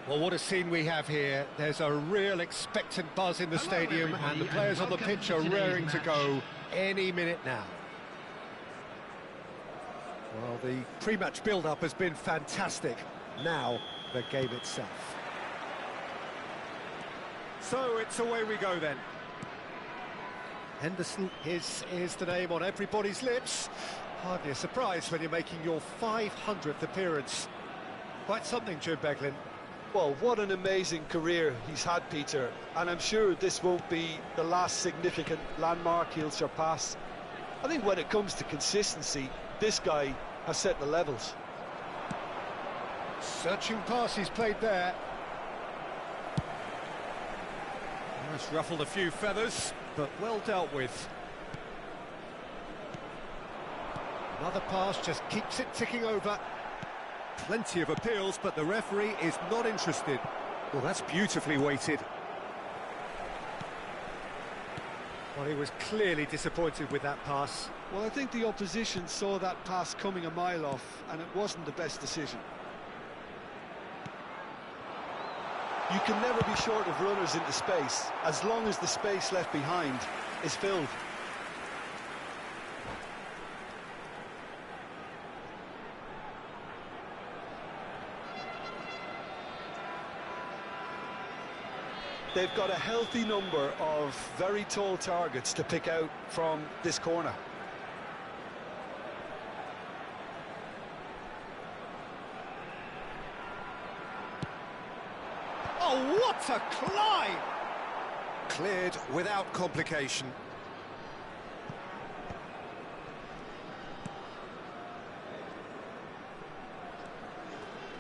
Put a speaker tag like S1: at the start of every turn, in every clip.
S1: Well, what a scene we have here. There's a real expectant buzz in the stadium, and the players on the pitch are raring to go any minute now. Well, the pre-match build-up has been fantastic. Now, the game itself. So, it's away we go then. Henderson is the name on everybody's lips. Hardly a surprise when you're making your 500th appearance. Quite something, Jim Beglin.
S2: Well, what an amazing career he's had, Peter, and I'm sure this won't be the last significant landmark he'll surpass. I think when it comes to consistency, this guy has set the levels.
S1: Searching pass he's played there. It's ruffled a few feathers, but well dealt with. Another pass just keeps it ticking over. Plenty of appeals, but the referee is not interested. Well, that's beautifully weighted. Well, he was clearly disappointed with that pass.
S2: Well, I think the opposition saw that pass coming a mile off, and it wasn't the best decision. You can never be short of runners into space, as long as the space left behind is filled. They've got a healthy number of very tall targets to pick out from this corner.
S1: Oh, what a climb! Cleared without complication.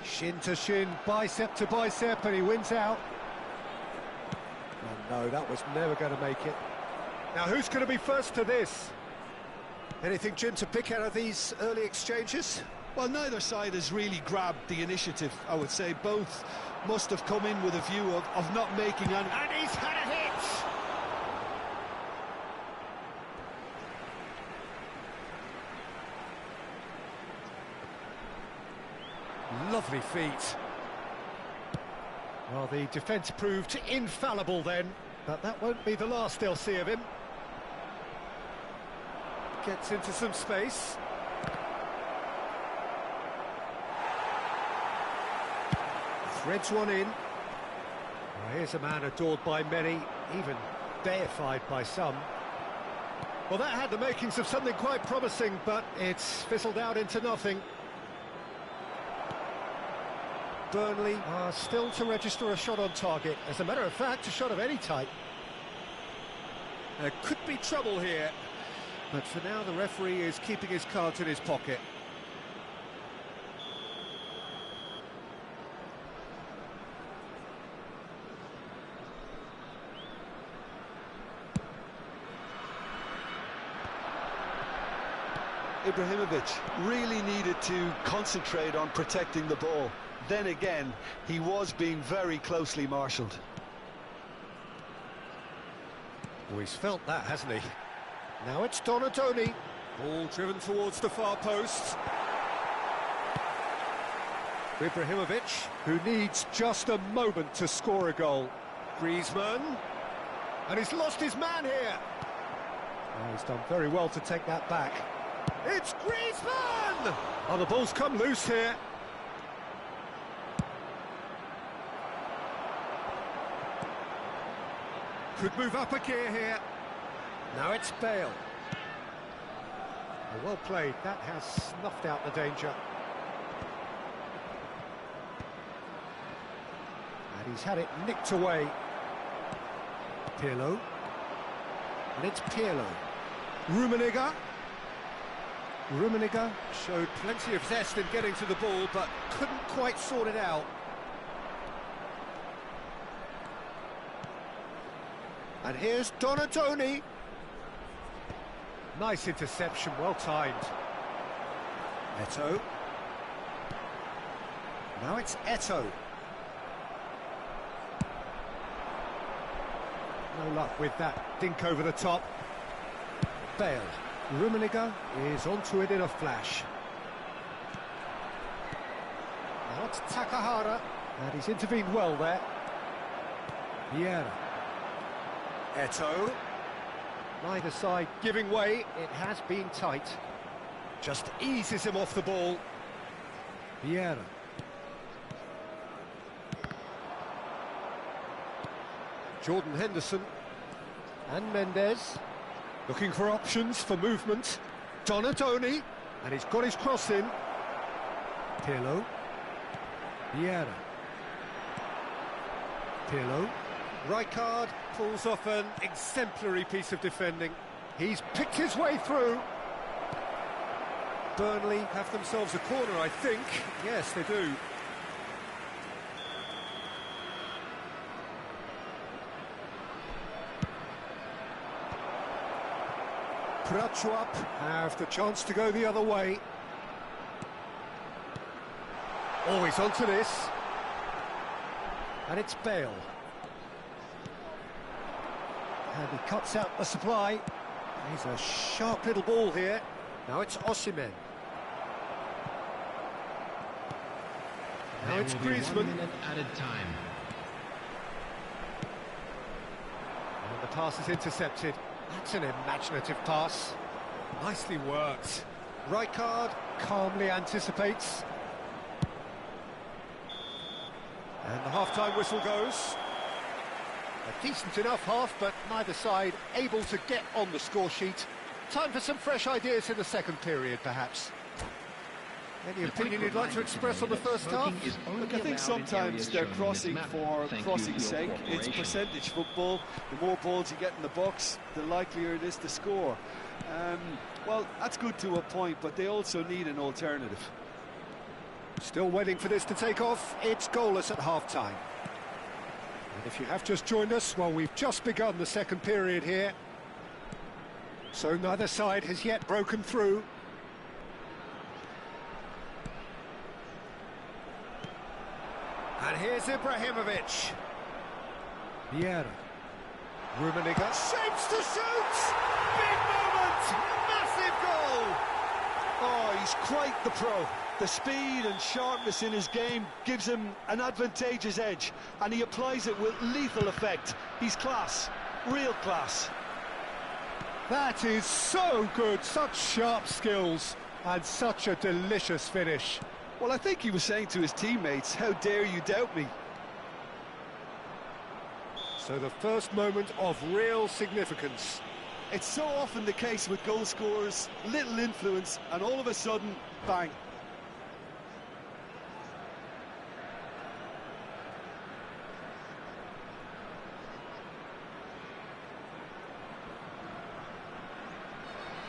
S1: Shin to shin, bicep to bicep, and he wins out. Oh no, that was never going to make it. Now who's going to be first to this? Anything, Jim, to pick out of these early exchanges?
S2: Well, neither side has really grabbed the initiative, I would say. Both must have come in with a view of not making any...
S1: And he's had a hit! Lovely feet. Well, the defence proved infallible then, but that won't be the last they'll see of him. Gets into some space. Threads one in. Well, here's a man adored by many, even deified by some. Well, that had the makings of something quite promising, but it's fizzled out into nothing. Burnley are still to register a shot on target. As a matter of fact, a shot of any type. There could be trouble here, but for now the referee is keeping his cards in his pocket.
S2: Ibrahimovic really needed to concentrate on protecting the ball. Then again, he was being very closely marshalled.
S1: Oh, he's felt that, hasn't he? Now it's Donatoni. Ball driven towards the far post. Ibrahimovic, who needs just a moment to score a goal. Griezmann. And he's lost his man here. Oh, he's done very well to take that back. It's Griezmann! Oh, the ball's come loose here. Could move up a gear here. Now it's Bale. Oh, well played. That has snuffed out the danger. And he's had it nicked away. Pirlo. And it's Pirlo. Rummenigge. Rummenigge showed plenty of zest in getting to the ball, but couldn't quite sort it out. And here's Donatoni. Nice interception, well timed. Eto'o. Now it's Eto'o. No luck with that dink over the top. Bale. Rummenigge is onto it in a flash. Now it's Takahara. And he's intervened well there. Vieira. Eto'o. Neither side giving way. It has been tight. Just eases him off the ball. Vieira. Jordan Henderson. And Mendes. Looking for options for movement. Donadoni. And he's got his cross in. Pirlo. Vieira. Pirlo. Rijkaard pulls off an exemplary piece of defending. He's picked his way through. Burnley have themselves a corner, I think. Yes, they do. Prachuap have the chance to go the other way. Always onto this. And it's Bale. And he cuts out the supply. He's a sharp little ball here. Now it's Osimhen. Now it's Griezmann.
S3: Added time.
S1: And the pass is intercepted. That's an imaginative pass. Nicely worked. Rijkaard calmly anticipates. And the half-time whistle goes. A decent enough half, but neither side able to get on the score sheet. Time for some fresh ideas in the second period, perhaps. Any opinion you'd like to express on the first half?
S2: Look, I think sometimes they're crossing for crossing's sake. It's percentage football. The more balls you get in the box, the likelier it is to score. Well, that's good to a point, but they also need an alternative.
S1: Still waiting for this to take off. It's goalless at half-time. And if you have just joined us, well, we've just begun the second period here. So neither side has yet broken through. And here's Ibrahimovic. Vieira. Rummenigge. Shapes to shoot! Big moment! Massive goal!
S2: Oh, he's quite the pro. The speed and sharpness in his game gives him an advantageous edge, and he applies it with lethal effect. He's class, real class.
S1: That is so good, such sharp skills, and such a delicious finish.
S2: Well, I think he was saying to his teammates, how dare you doubt me?
S1: So the first moment of real significance.
S2: It's so often the case with goal scorers, little influence, and all of a sudden, bang.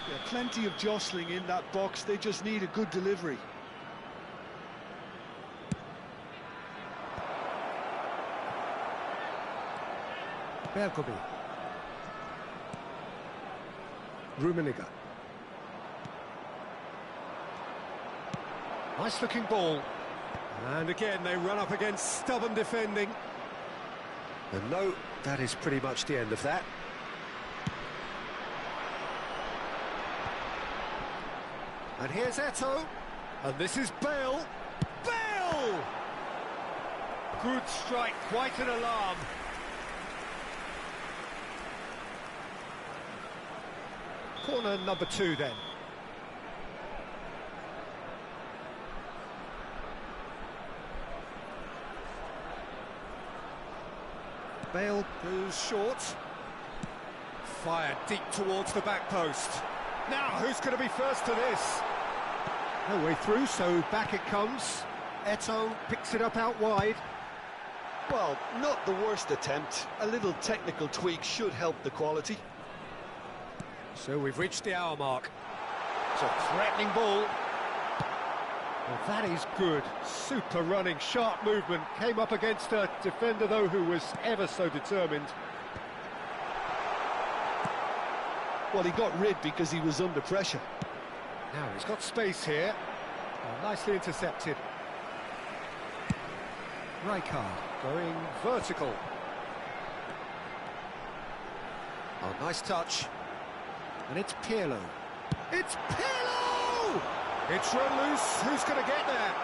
S2: Yeah, plenty of jostling in that box, they just need a good delivery.
S1: Berkobi. Rummenigge. Nice looking ball. And again they run up against stubborn defending. And no, that is pretty much the end of that. And here's Eto'o. And this is Bale. Bale! Good strike, quite an alarm. Corner number 2 then. Bale goes short. Fired deep towards the back post. Now, who's going to be first to this? No way through, so back it comes. Eto'o picks it up out wide.
S2: Well, not the worst attempt. A little technical tweak should help the quality.
S1: So we've reached the hour mark. It's a threatening ball. Well, that is good. Super running, sharp movement. Came up against a defender, though, who was ever so determined.
S2: Well, he got rid because he was under pressure.
S1: Now he's got space here. Nicely intercepted. Rijkaard going vertical. Oh, nice touch. And it's Pirlo. It's Pirlo! It's run loose. Who's going to get there?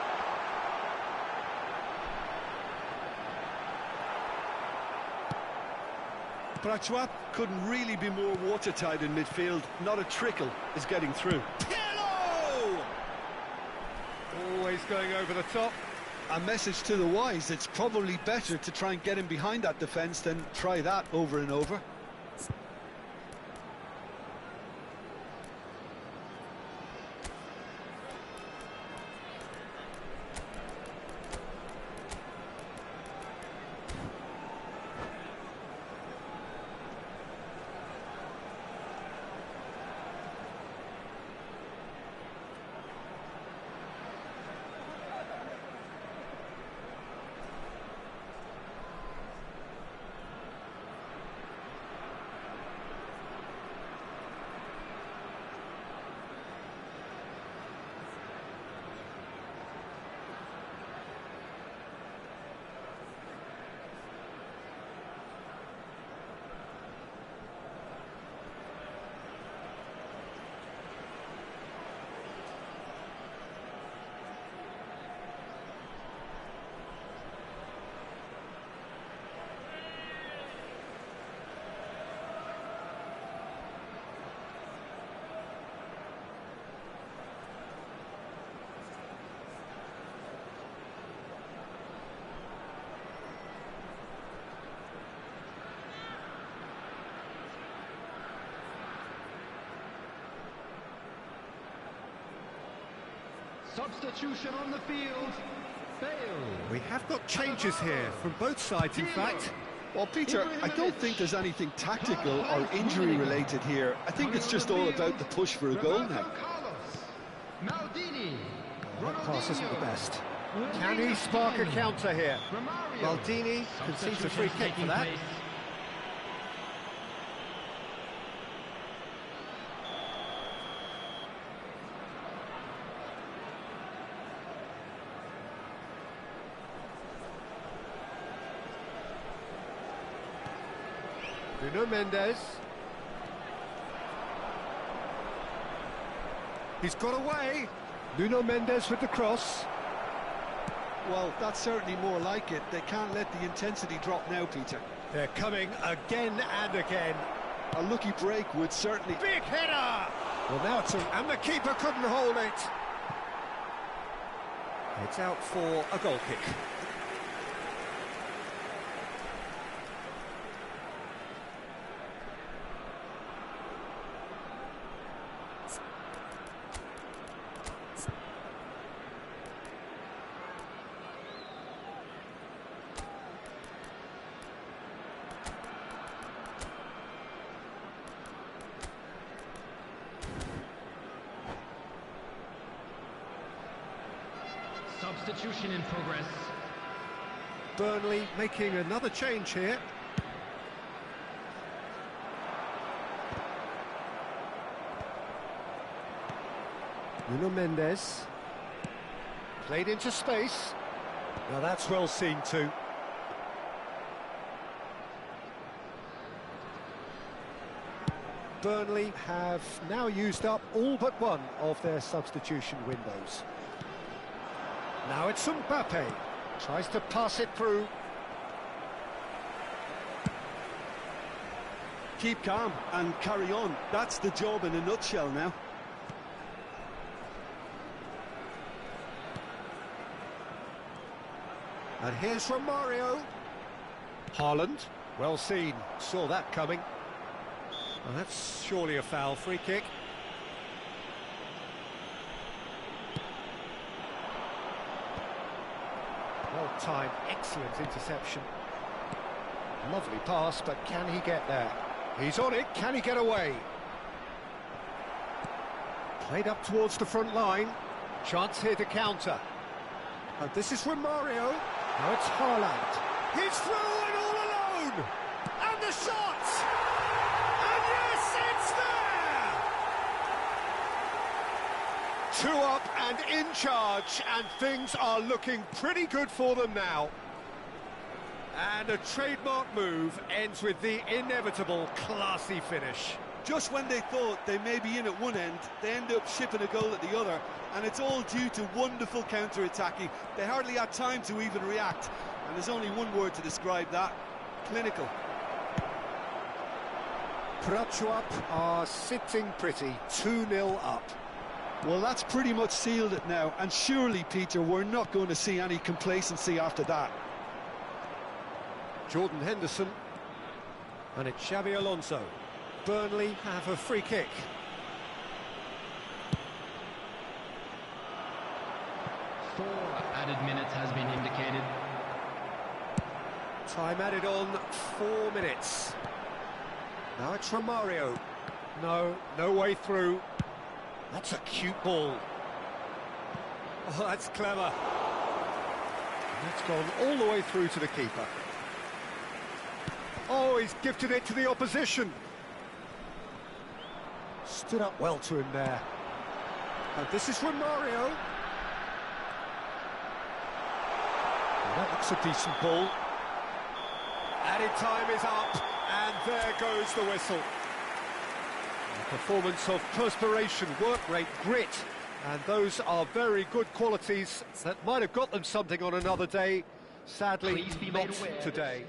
S2: Prachuap couldn't really be more watertight in midfield. Not a trickle is getting through.
S1: Pirlo! Always going over the top.
S2: A message to the wise, it's probably better to try and get him behind that defence than try that over and over.
S3: Substitution on the field. Bale.
S1: We have got changes here from both sides, in fact.
S2: Well, Peter, I don't think there's anything tactical or injury related here. I think it's just all about the push for a goal now.
S3: Maldini.
S1: That pass isn't the best. Can he spark a counter here? Maldini concedes a free kick for that. Nuno Mendes. He's got away. Nuno Mendes with the cross.
S2: Well, that's certainly more like it. They can't let the intensity drop now, Peter.
S1: They're coming again and again.
S2: A lucky break would certainly...
S1: Big header! Well, now it's and the keeper couldn't hold it. It's out for a goal kick.
S3: Substitution in progress.
S1: Burnley making another change here. Nuno Mendes. Played into space. Now that's well seen too. Burnley have now used up all but one of their substitution windows. Now it's Mbappe. Tries to pass it through.
S2: Keep calm and carry on. That's the job in a nutshell now.
S1: And here's Romario. Haaland. Well seen. Saw that coming. Well, that's surely a foul. Free kick. Well-timed, excellent interception. Lovely pass, but can he get there? He's on it, can he get away? Played up towards the front line. Chance here to counter. And this is Romario. Now it's Haaland. He's through and all alone! And the shot! And yes, it's there! 2 up and in charge, and things are looking pretty good for them now. And a trademark move ends with the inevitable classy finish.
S2: Just when they thought they may be in at one end, they end up shipping a goal at the other, and it's all due to wonderful counter-attacking. They hardly had time to even react, and there's only one word to describe that: clinical.
S1: Prachuap are sitting pretty, 2-0 up.
S2: Well, that's pretty much sealed it now, and surely, Peter, we're not going to see any complacency after that.
S1: Jordan Henderson, and it's Xabi Alonso. Burnley have a free kick.
S3: Added minutes has been indicated.
S1: Time added on, 4 minutes. Now it's Romario. No way through. That's a cute ball. Oh, that's clever. That's gone all the way through to the keeper. Oh, he's gifted it to the opposition. Stood up well to him there. And this is Romario. Oh, that looks a decent ball. Added time is up, and there goes the whistle. A performance of perspiration, work rate, grit, and those are very good qualities that might have got them something on another day. Sadly, not today.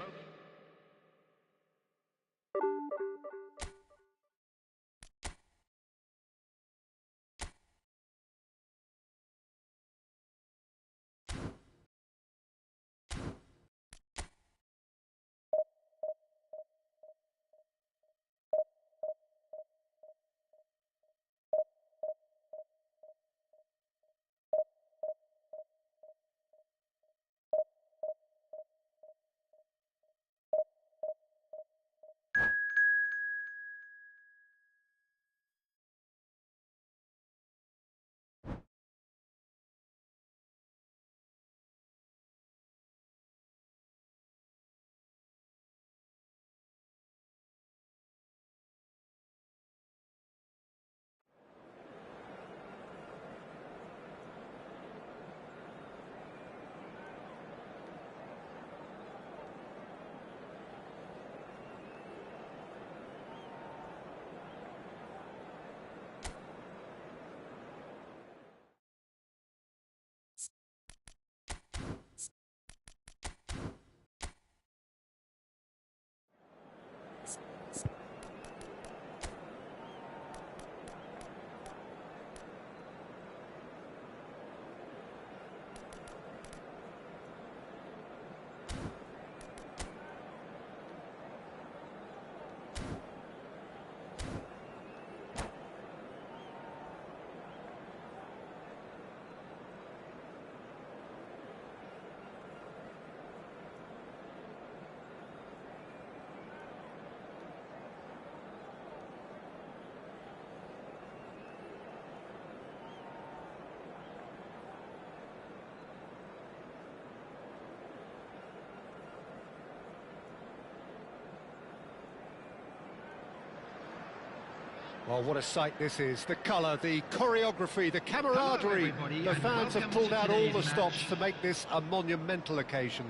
S1: Well, what a sight this is. The colour, the choreography, the camaraderie. The fans have pulled out all the stops to make this a monumental occasion.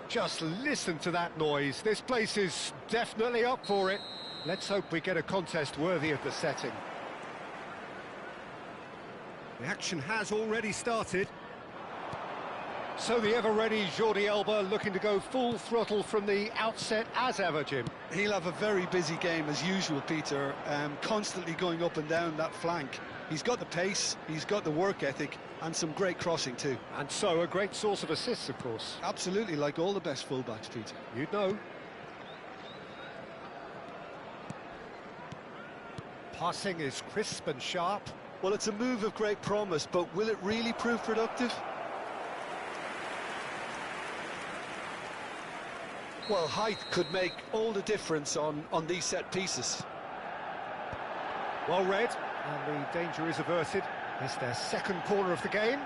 S1: Just listen to that noise. This place is definitely up for it. Let's hope we get a contest worthy of the setting. The action has already started. So the ever-ready Jordi Alba looking to go full throttle from the outset as ever, Jim.
S2: He'll have a very busy game as usual, Peter, constantly going up and down that flank. He's got the pace, he's got the work ethic, and some great crossing too.
S1: And so a great source of assists, of course.
S2: Absolutely, like all the best fullbacks, Peter.
S1: You'd know. Passing is crisp and sharp.
S2: Well, it's a move of great promise, but will it really prove productive? Well, height could make all the difference on these set pieces.
S1: Well read, and the danger is averted. It's their second corner of the game.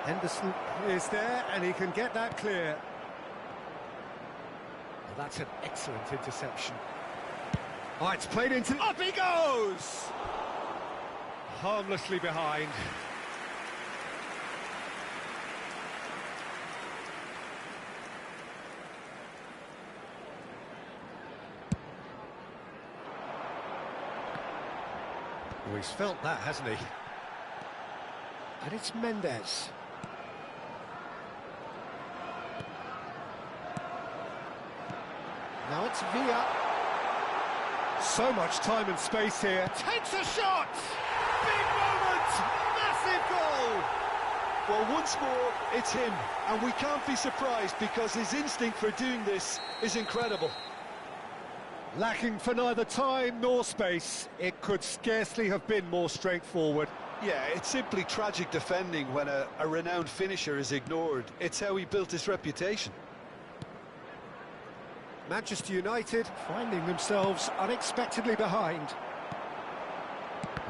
S1: Henderson is there, and he can get that clear. Well, that's an excellent interception. Oh, it's played into... Up he goes! Harmlessly behind. Oh, he's felt that, hasn't he? And it's Mendes. Now it's Villa. So much time and space here. Takes a shot! Big moment! Massive goal!
S2: Well, once more, it's him, and we can't be surprised because his instinct for doing this is incredible.
S1: Lacking for neither time nor space, it could scarcely have been more straightforward.
S2: Yeah, it's simply tragic defending when a renowned finisher is ignored. It's how he built his reputation.
S1: Manchester United finding themselves unexpectedly behind.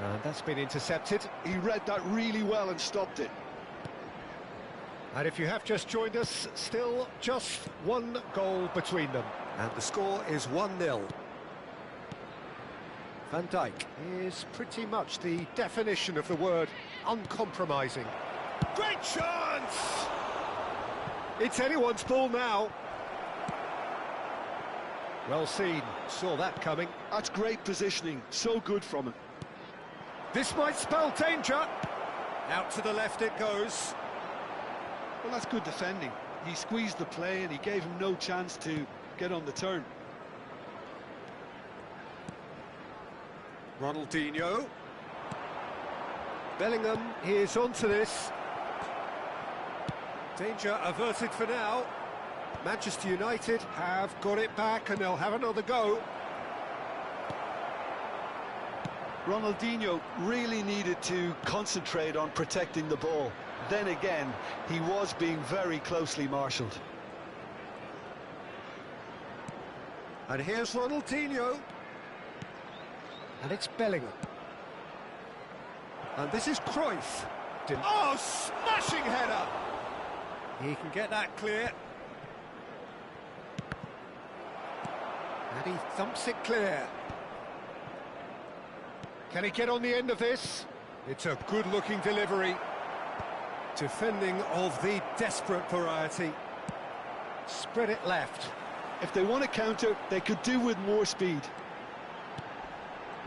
S1: And that's been intercepted.
S2: He read that really well and stopped it.
S1: And if you have just joined us, still just one goal between them. And the score is 1-0. Van Dijk is pretty much the definition of the word uncompromising. Great chance! It's anyone's ball now. Well seen, saw that coming.
S2: That's great positioning, so good from him.
S1: This might spell danger. Out to the left it goes.
S2: Well, that's good defending. He squeezed the play and he gave him no chance to get on the turn.
S1: Ronaldinho. Bellingham is onto this. Danger averted for now. Manchester United have got it back and they'll have another go.
S2: Ronaldinho really needed to concentrate on protecting the ball. Then again, he was being very closely marshalled.
S1: And here's Ronaldinho. And it's Bellingham. And this is Cruyff. Oh, smashing header! He can get that clear. And he thumps it clear. Can he get on the end of this? It's a good-looking delivery. Defending of the desperate variety. Spread it left.
S2: If they want to counter, they could do with more speed.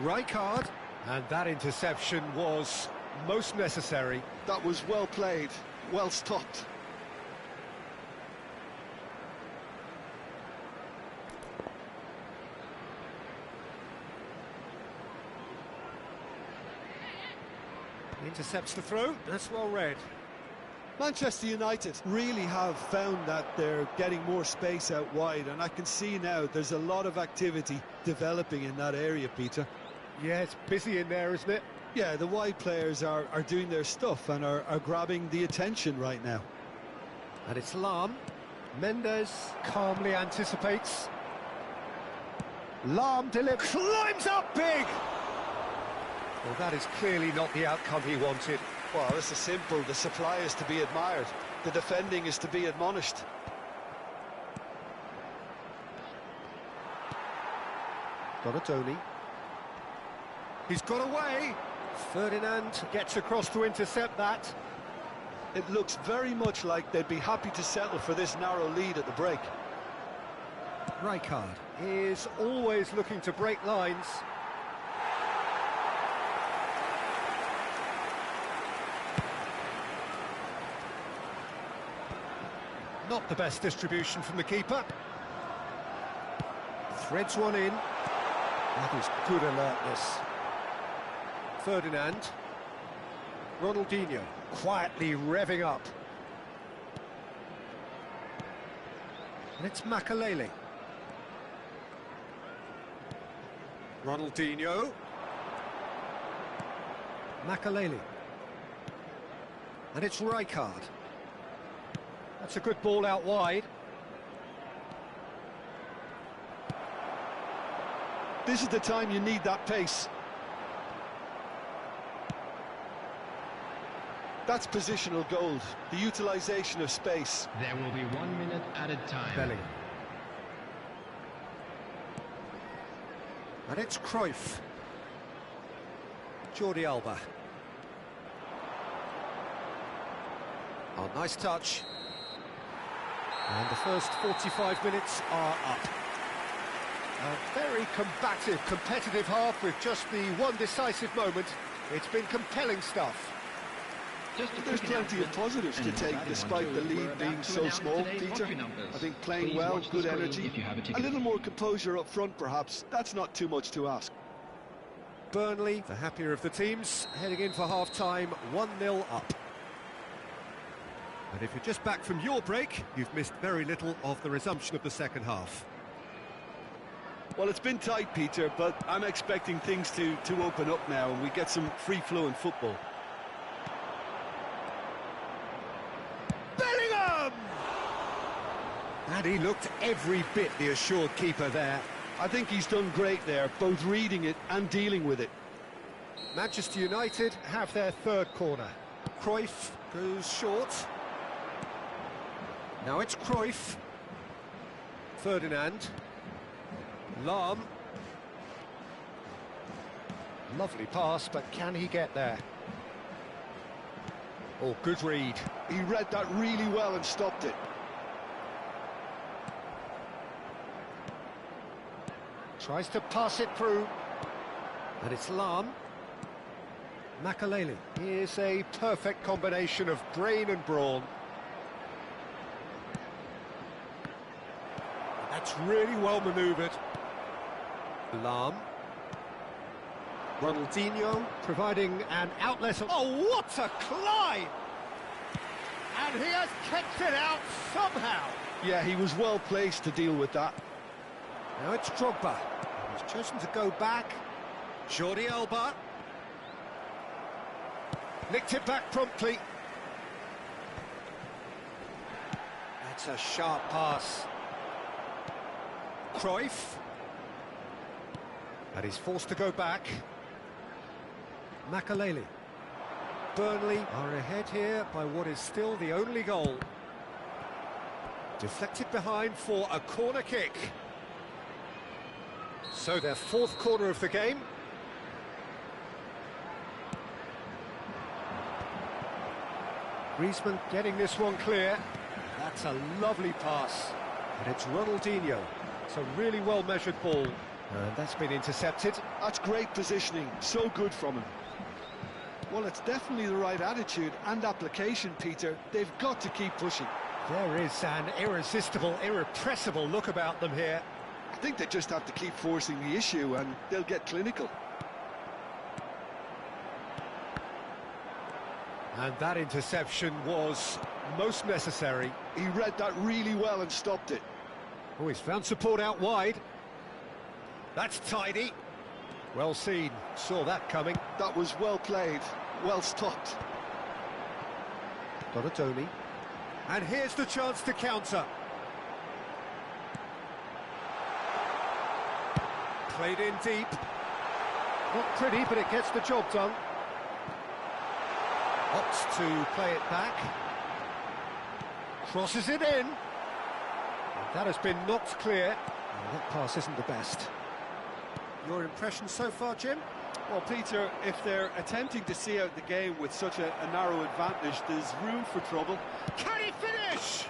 S1: Rijkaard. And that interception was most necessary.
S2: That was well played, well stopped.
S1: Intercepts the throw. That's well read.
S2: Manchester United really have found that they're getting more space out wide, and I can see now there's a lot of activity developing in that area, Peter.
S1: Yeah, it's busy in there, isn't it?
S2: Yeah, the wide players are doing their stuff and are grabbing the attention right now.
S1: And it's Lahm. Mendes calmly anticipates. Lahm delivers. Climbs up big! Well, that is clearly not the outcome he wanted.
S2: Well, this is simple. The supply is to be admired. The defending is to be admonished.
S1: Donatoni. He's got away. Ferdinand gets across to intercept that.
S2: It looks very much like they'd be happy to settle for this narrow lead at the break.
S1: Rijkaard is always looking to break lines. Not the best distribution from the keeper. Threads one in. That is good alertness. Ferdinand. Ronaldinho quietly revving up. And it's Makalele. Ronaldinho. Makalele. And it's Rijkaard. That's a good ball out wide.
S2: This is the time you need that pace. That's positional gold, the utilisation of space.
S3: There will be 1 minute added time.
S1: Bellingham. And it's Cruyff. Jordi Alba. Oh, nice touch. And the first 45 minutes are up. A very combative, competitive half with just the one decisive moment. It's been compelling stuff.
S2: There's plenty of positives to take despite the lead being so small, Peter. I think playing well, good energy, a little more composure up front perhaps. That's not too much to ask.
S1: Burnley, the happier of the teams, heading in for half-time, 1-0 up. And if you're just back from your break, you've missed very little of the resumption of the second half.
S2: Well, it's been tight, Peter, but I'm expecting things to open up now and we get some free-flowing football.
S1: And he looked every bit the assured keeper there.
S2: I think he's done great there, both reading it and dealing with it.
S1: Manchester United have their third corner. Cruyff goes short. Now it's Cruyff. Ferdinand. Lahm. Lovely pass, but can he get there? Oh, good read.
S2: He read that really well and stopped it.
S1: Tries to pass it through. And it's Lahm. Makaleli. Here's a perfect combination of brain and brawn. That's really well manoeuvred. Lahm. Ronaldinho providing an outlet. Oh, what a climb! And he has kept it out somehow.
S2: Yeah, he was well placed to deal with that.
S1: Now it's Drogba. He's chosen to go back. Jordi Alba. Nicked it back promptly. That's a sharp pass. Cruyff. And he's forced to go back. Makaleli. Burnley are ahead here by what is still the only goal. Deflected behind for a corner kick. So their fourth corner of the game. Griezmann getting this one clear. That's a lovely pass. And it's Ronaldinho. It's a really well-measured ball. And that's been intercepted.
S2: That's great positioning. So good from him. Well, it's definitely the right attitude and application, Peter. They've got to keep pushing.
S1: There is an irresistible, irrepressible look about them here.
S2: I think they just have to keep forcing the issue and they'll get clinical.
S1: And that interception was most necessary.
S2: He read that really well and stopped it.
S1: Oh, he's found support out wide. That's tidy. Well seen. Saw that coming.
S2: That was well played. Well stopped.
S1: Donatoni. And here's the chance to counter. Played in deep. Not pretty, but it gets the job done. Opts to play it back. Crosses it in. And that has been knocked clear. And that pass isn't the best. Your impression so far, Jim?
S2: Well, Peter, if they're attempting to see out the game with such a narrow advantage, there's room for trouble.
S1: Can he finish?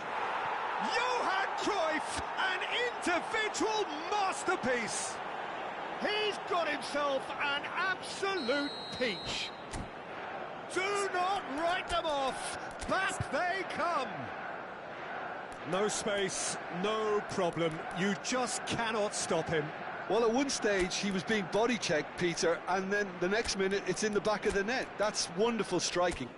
S1: Johan Cruyff, an individual masterpiece. He's got himself an absolute peach. Do not write them off. Back they come. No space, no problem. You just cannot stop him.
S2: Well, at one stage, he was being body-checked, Peter, and then the next minute, it's in the back of the net. That's wonderful striking.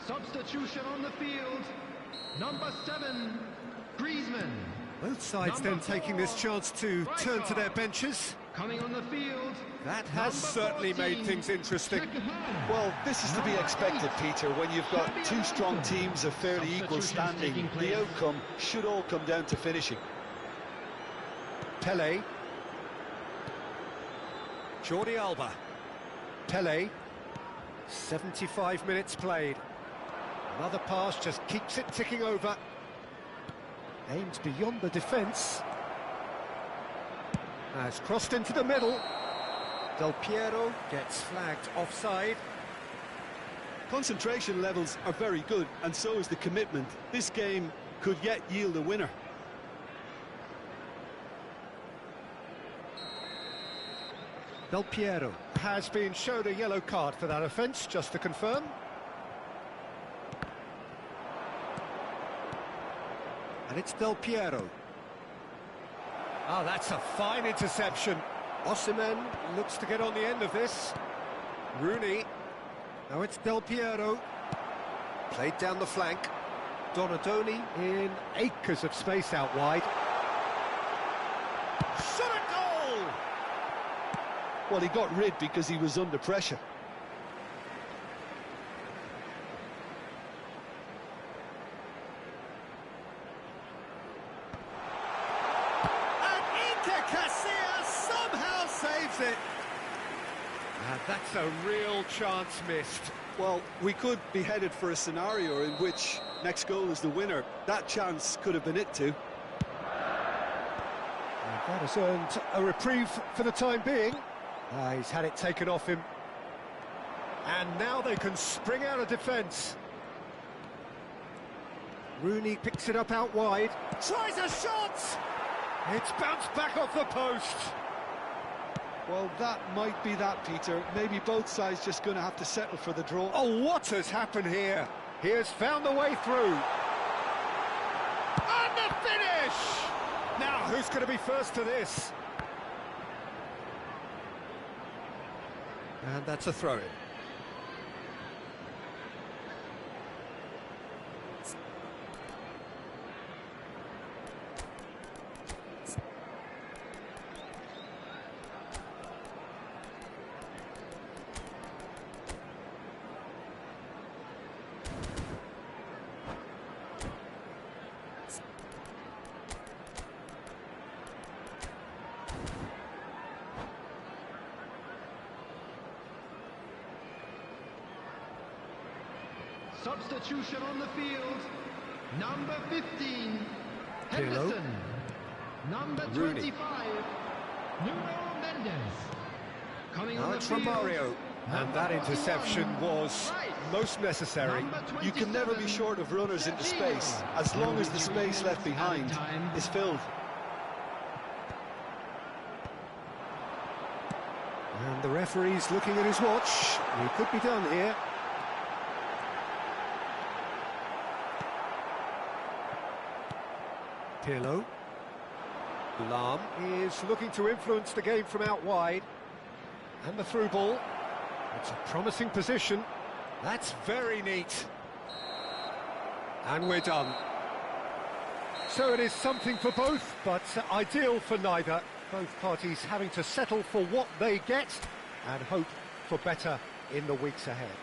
S3: Substitution on the field. Number 7, Griezmann.
S1: Both sides then taking this chance to turn to their benches.
S3: Coming on the field.
S1: That has certainly made things interesting.
S2: Well, this is to be expected, Peter, when you've got two strong teams of fairly equal standing. The outcome should all come down to finishing.
S1: Pele. Jordi Alba. Pele. 75 minutes played. Another pass just keeps it ticking over. Aims beyond the defence. Has crossed into the middle. Del Piero gets flagged offside.
S2: Concentration levels are very good, and so is the commitment. This game could yet yield a winner.
S1: Del Piero has been shown a yellow card for that offence, just to confirm. And it's Del Piero. Ah, that's a fine interception. Osimhen looks to get on the end of this. Rooney. Now it's Del Piero. Played down the flank. Donadoni in acres of space out wide. Shot a goal!
S2: Well, he got rid because he was under pressure.
S1: It. And that's a real chance missed.
S2: Well, we could be headed for a scenario in which next goal is the winner. That chance could have been it too.
S1: And that has earned a reprieve for the time being. He's had it taken off him. And now they can spring out of defence. Rooney picks it up out wide. Tries a shot! It's bounced back off the post.
S2: Well, that might be that, Peter. Maybe both sides just going to have to settle for the draw.
S1: Oh, what has happened here? He has found the way through. And the finish! Now, who's going to be first to this? And that's a throw-in.
S3: Substitution on the field. Number 15,
S1: Pirlo.
S3: Henderson. Number
S1: Rooney.
S3: 25, Nuno Mendes. Coming
S1: Now
S3: on the
S1: it's
S3: field.
S1: Romario. And that interception was most necessary.
S2: You can never be short of runners into space, as long as the space left behind is filled.
S1: And the referee's looking at his watch. He could be done here. Pirlo. Lam is looking to influence the game from out wide. And the through ball. It's a promising position. That's very neat. And we're done. So it is something for both, but ideal for neither. Both parties having to settle for what they get and hope for better in the weeks ahead.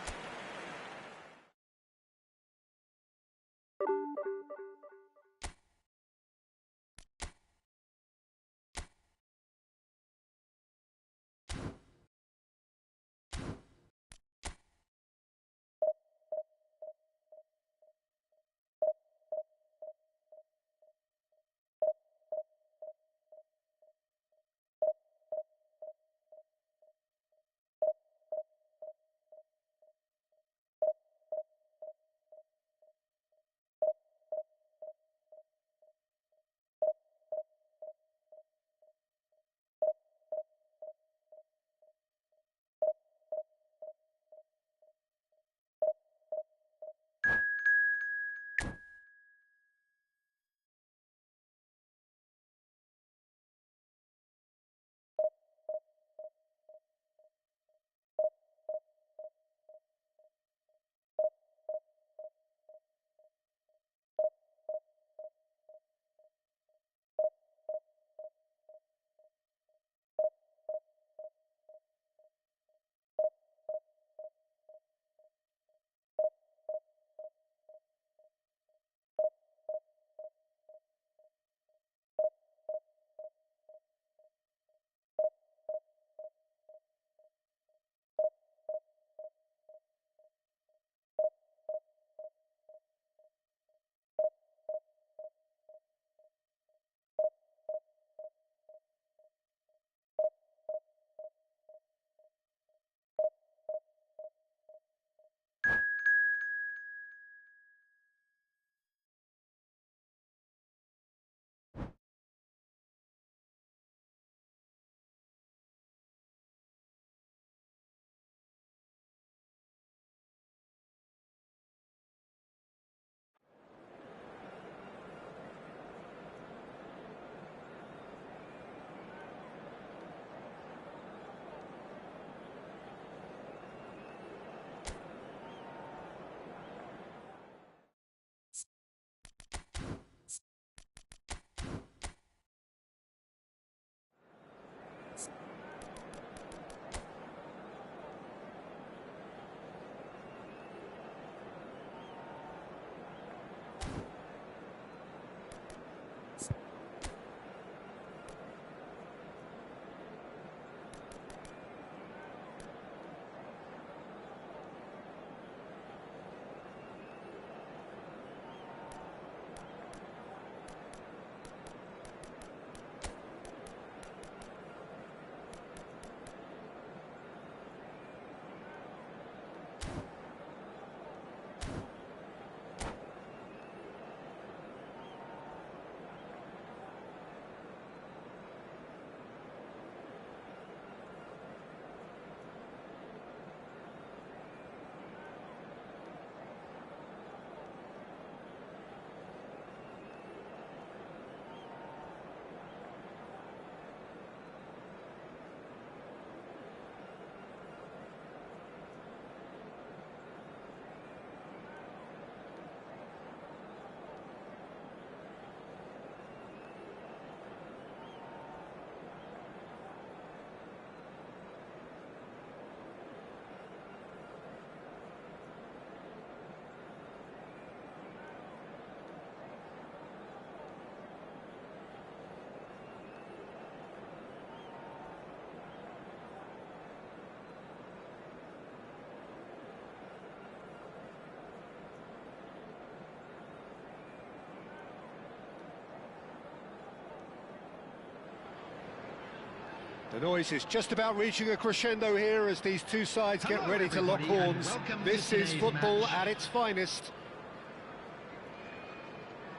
S1: The noise is just about reaching a crescendo here as these two sides get
S3: Hello,
S1: ready to lock
S3: everybody, and
S1: horns.
S3: welcome
S1: This
S3: to
S1: is
S3: today's
S1: football
S3: match.
S1: at its finest.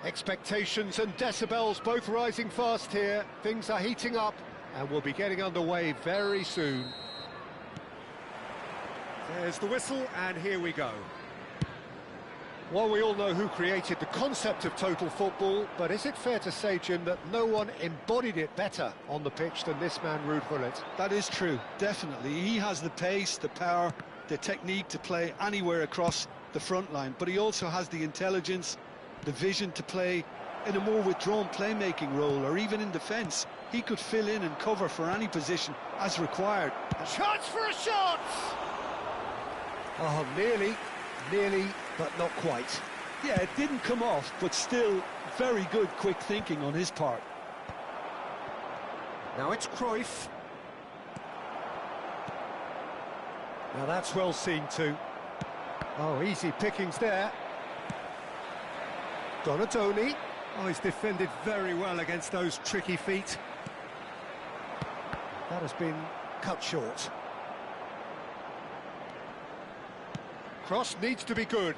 S1: Expectations and decibels both rising fast here. Things are heating up and we'll be getting underway very soon. There's the whistle and here we go. Well, we all know who created the concept of total football, but is it fair to say, Jim, that no one embodied it better on the pitch than this man, Ruud Gullit?
S2: That is true, definitely. He has the pace, the power, the technique to play anywhere across the front line, but he also has the intelligence, the vision to play in a more withdrawn playmaking role, or even in defence. He could fill in and cover for any position as required.
S1: Chance for a shot! Oh, nearly, but not quite.
S2: Yeah, it didn't come off, but still very good quick thinking on his part.
S1: Now it's Cruyff. Now that's well seen too. Oh, easy pickings there. Donatoni. Oh, he's defended very well against those tricky feet. That has been cut short. Cross needs to be good.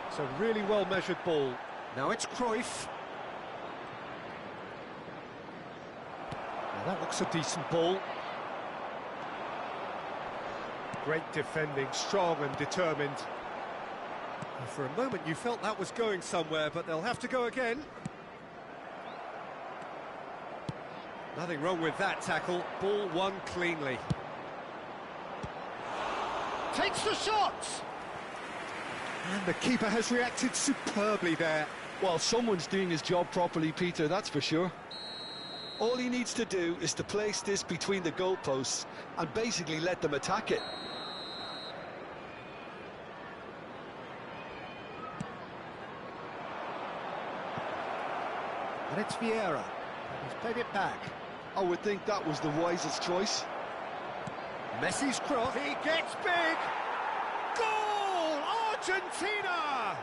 S1: It's a really well-measured ball. Now it's Cruyff. Now that looks a decent ball. Great defending, strong and determined. And for a moment you felt that was going somewhere, but they'll have to go again. Nothing wrong with that tackle. Ball won cleanly. Takes the shot! And the keeper has reacted superbly there.
S2: Well, someone's doing his job properly, Peter, that's for sure. All he needs to do is to place this between the goalposts and basically let them attack it.
S1: And it's Vieira. He's played it back.
S2: I would think that was the wisest choice.
S1: Messi's cross. He gets big. Goal! Argentina!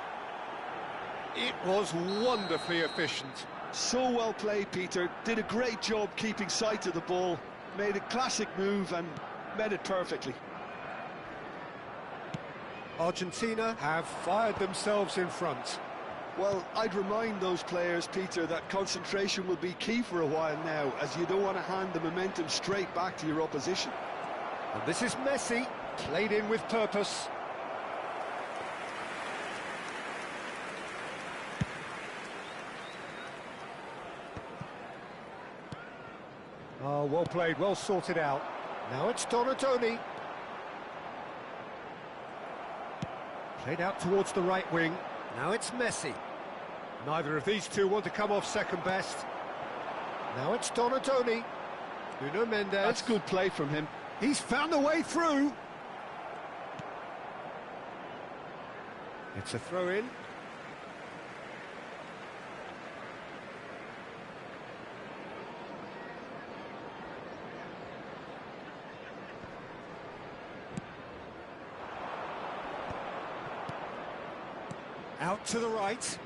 S1: It was wonderfully efficient.
S2: So well played, Peter. Did a great job keeping sight of the ball. Made a classic move and met it perfectly.
S1: Argentina have fired themselves in front.
S2: Well, I'd remind those players, Peter, that concentration will be key for a while now, as you don't want to hand the momentum straight back to your opposition.
S1: And this is Messi, played in with purpose. Oh, well played, well sorted out. Now it's Donatoni. Played out towards the right wing. Now it's Messi. Neither of these two want to come off second best. Now it's Donatoni. Nuno Mendes.
S2: That's good play from him.
S1: He's found a way through. It's a throw-in. Out to the right.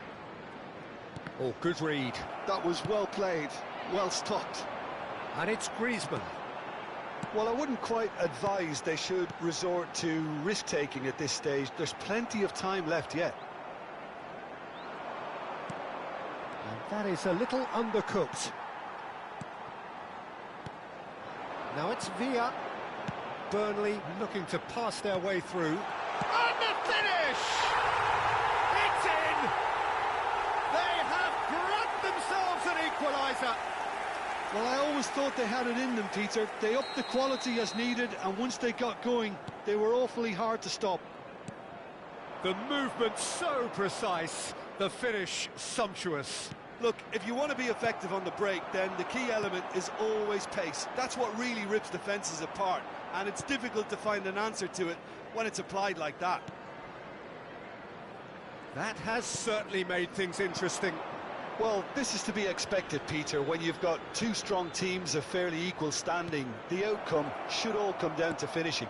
S1: Oh, good read.
S2: That was well played, well stopped.
S1: And it's Griezmann.
S2: Well, I wouldn't quite advise they should resort to risk-taking at this stage. There's plenty of time left yet.
S1: And that is a little undercooked. Now it's Villa. Burnley looking to pass their way through. And the finish! It's in! They have grabbed themselves an equaliser.
S2: Well, I always thought they had it in them, Peter. They upped the quality as needed, and once they got going, they were awfully hard to stop.
S1: The movement so precise, the finish sumptuous.
S2: Look, if you want to be effective on the break, then the key element is always pace. That's what really rips defences apart, and it's difficult to find an answer to it when it's applied like that.
S1: That has certainly made things interesting.
S2: Well, this is to be expected, Peter, when you've got two strong teams of fairly equal standing. The outcome should all come down to finishing.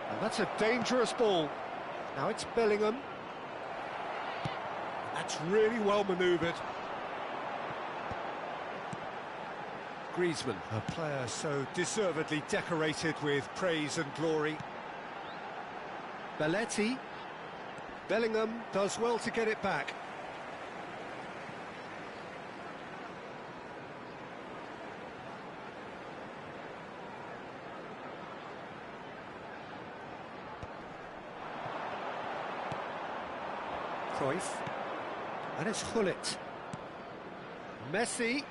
S1: And that's a dangerous ball. Now it's Bellingham. That's really well manoeuvred. Griezmann, a player so deservedly decorated with praise and glory. Belletti. Bellingham does well to get it back. Cruyff. And it's Gullit. Messi.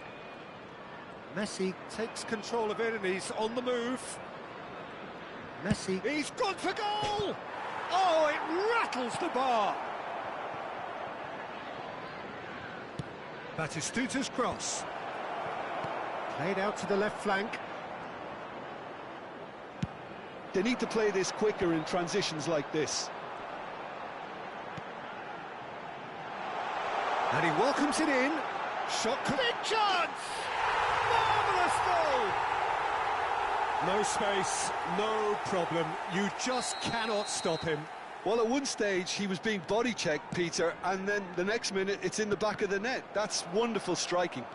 S1: Messi takes control of it and he's on the move. Messi. He's gone for goal! Oh, it rattles the bar! Batistuta's cross. Played out to the left flank.
S2: They need to play this quicker in transitions like this.
S1: And he welcomes it in. Shot, big chance! Marvellous goal! No space, no problem. You just cannot stop him.
S2: Well, at one stage he was being body checked, Peter, and then the next minute it's in the back of the net. That's wonderful striking.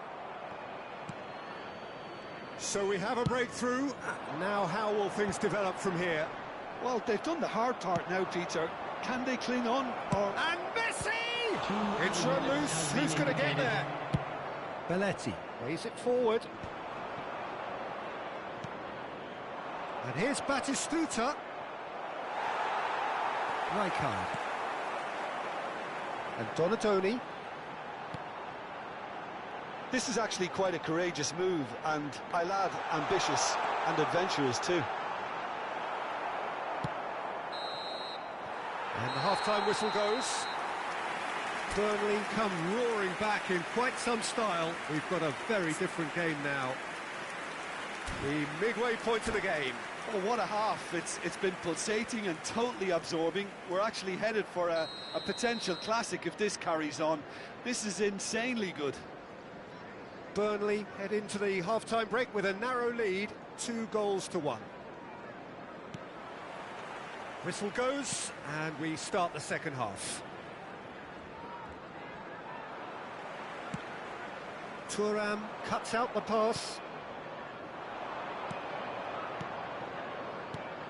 S1: So we have a breakthrough. Now how will things develop from here?
S2: Well, they've done the hard part now, Peter. Can they cling on, or...
S1: And Messi! It's run loose. Who's going to get there? Belletti plays it forward. And here's Batistuta. Rijkaard. And Donatoni.
S2: This is actually quite a courageous move, and I'll add ambitious and adventurous too.
S1: And the half-time whistle goes. Burnley come roaring back in quite some style. We've got a very different game now. The midway point of the game.
S2: Oh, what a half. It's been pulsating and totally absorbing. We're actually headed for a potential classic if this carries on. This is insanely good.
S1: Burnley head into the half-time break with a narrow lead, 2-1. Whistle goes, and we start the second half. Thuram cuts out the pass.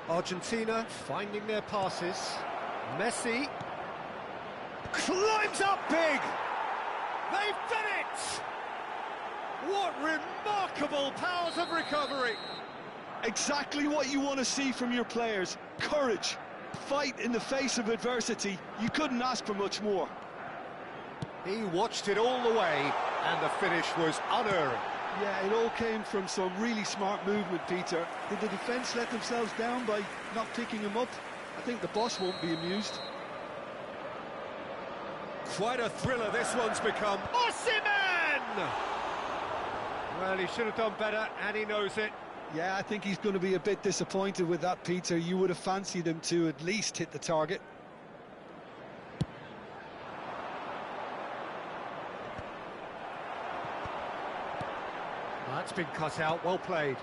S1: Argentina finding their passes. Messi climbs up big. They've done it! What remarkable powers of recovery!
S2: Exactly what you want to see from your players. Courage, fight in the face of adversity. You couldn't ask for much more.
S1: He watched it all the way, and the finish was unerring.
S2: Yeah, it all came from some really smart movement, Peter. Did the defence let themselves down by not picking him up? I think the boss won't be amused.
S1: Quite a thriller this one's become. Osimhen! Well, he should have done better, and he knows it.
S2: Yeah, I think he's going to be a bit disappointed with that, Peter. You would have fancied him to at least hit the target.
S1: That's been cut out, well played.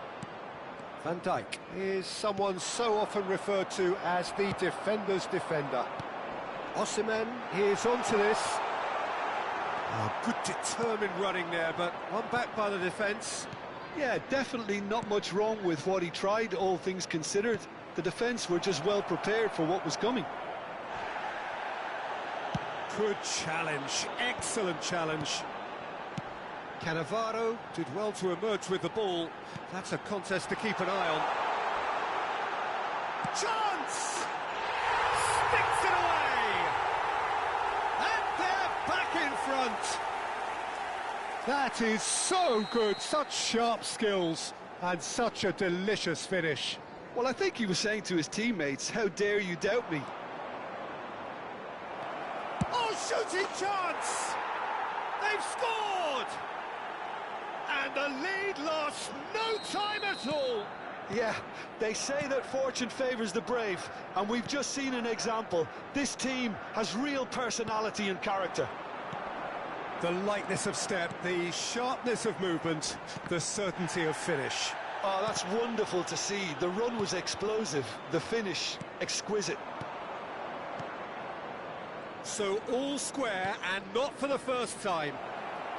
S1: Van Dijk is someone so often referred to as the defender's defender. Osimhen is onto this. Oh, good determined running there, but one back by the defence.
S2: Yeah, definitely not much wrong with what he tried, all things considered. The defence were just well prepared for what was coming.
S1: Good challenge, excellent challenge. Cannavaro did well to emerge with the ball. That's a contest to keep an eye on. Chance! Sticks it away! And they're back in front! That is so good, such sharp skills, and such a delicious finish.
S2: Well, I think he was saying to his teammates, how dare you doubt me?
S1: Oh, shooting chance! They've scored! And the lead lost no time at all.
S2: Yeah, they say that fortune favours the brave, and we've just seen an example. This team has real personality and character.
S1: The lightness of step, the sharpness of movement, the certainty of finish.
S2: Oh, that's wonderful to see. The run was explosive, the finish exquisite.
S1: So all square and not for the first time.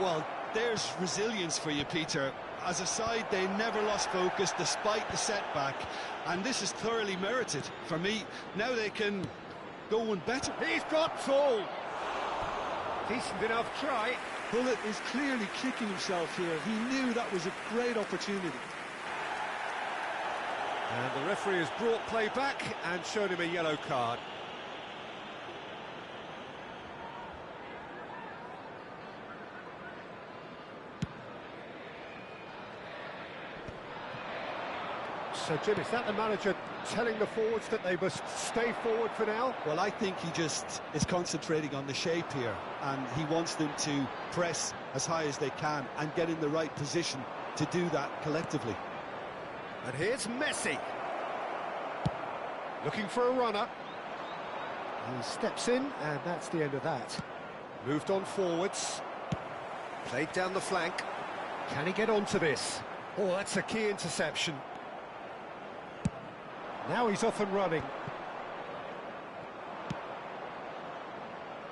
S2: Well, there's resilience for you, Peter. As a side, they never lost focus despite the setback, and this is thoroughly merited. For me, now they can go one better.
S1: He's got tall. Decent enough try.
S2: Bullet is clearly kicking himself here. He knew that was a great opportunity.
S1: And the referee has brought play back and shown him a yellow card. So, Jim, is that the manager telling the forwards that they must stay forward for now?
S2: Well, I think he just is concentrating on the shape here, and he wants them to press as high as they can and get in the right position to do that collectively.
S1: And here's Messi. Looking for a runner. He steps in, and that's the end of that. Moved on forwards. Played down the flank. Can he get onto this? Oh, that's a key interception. Now he's off and running.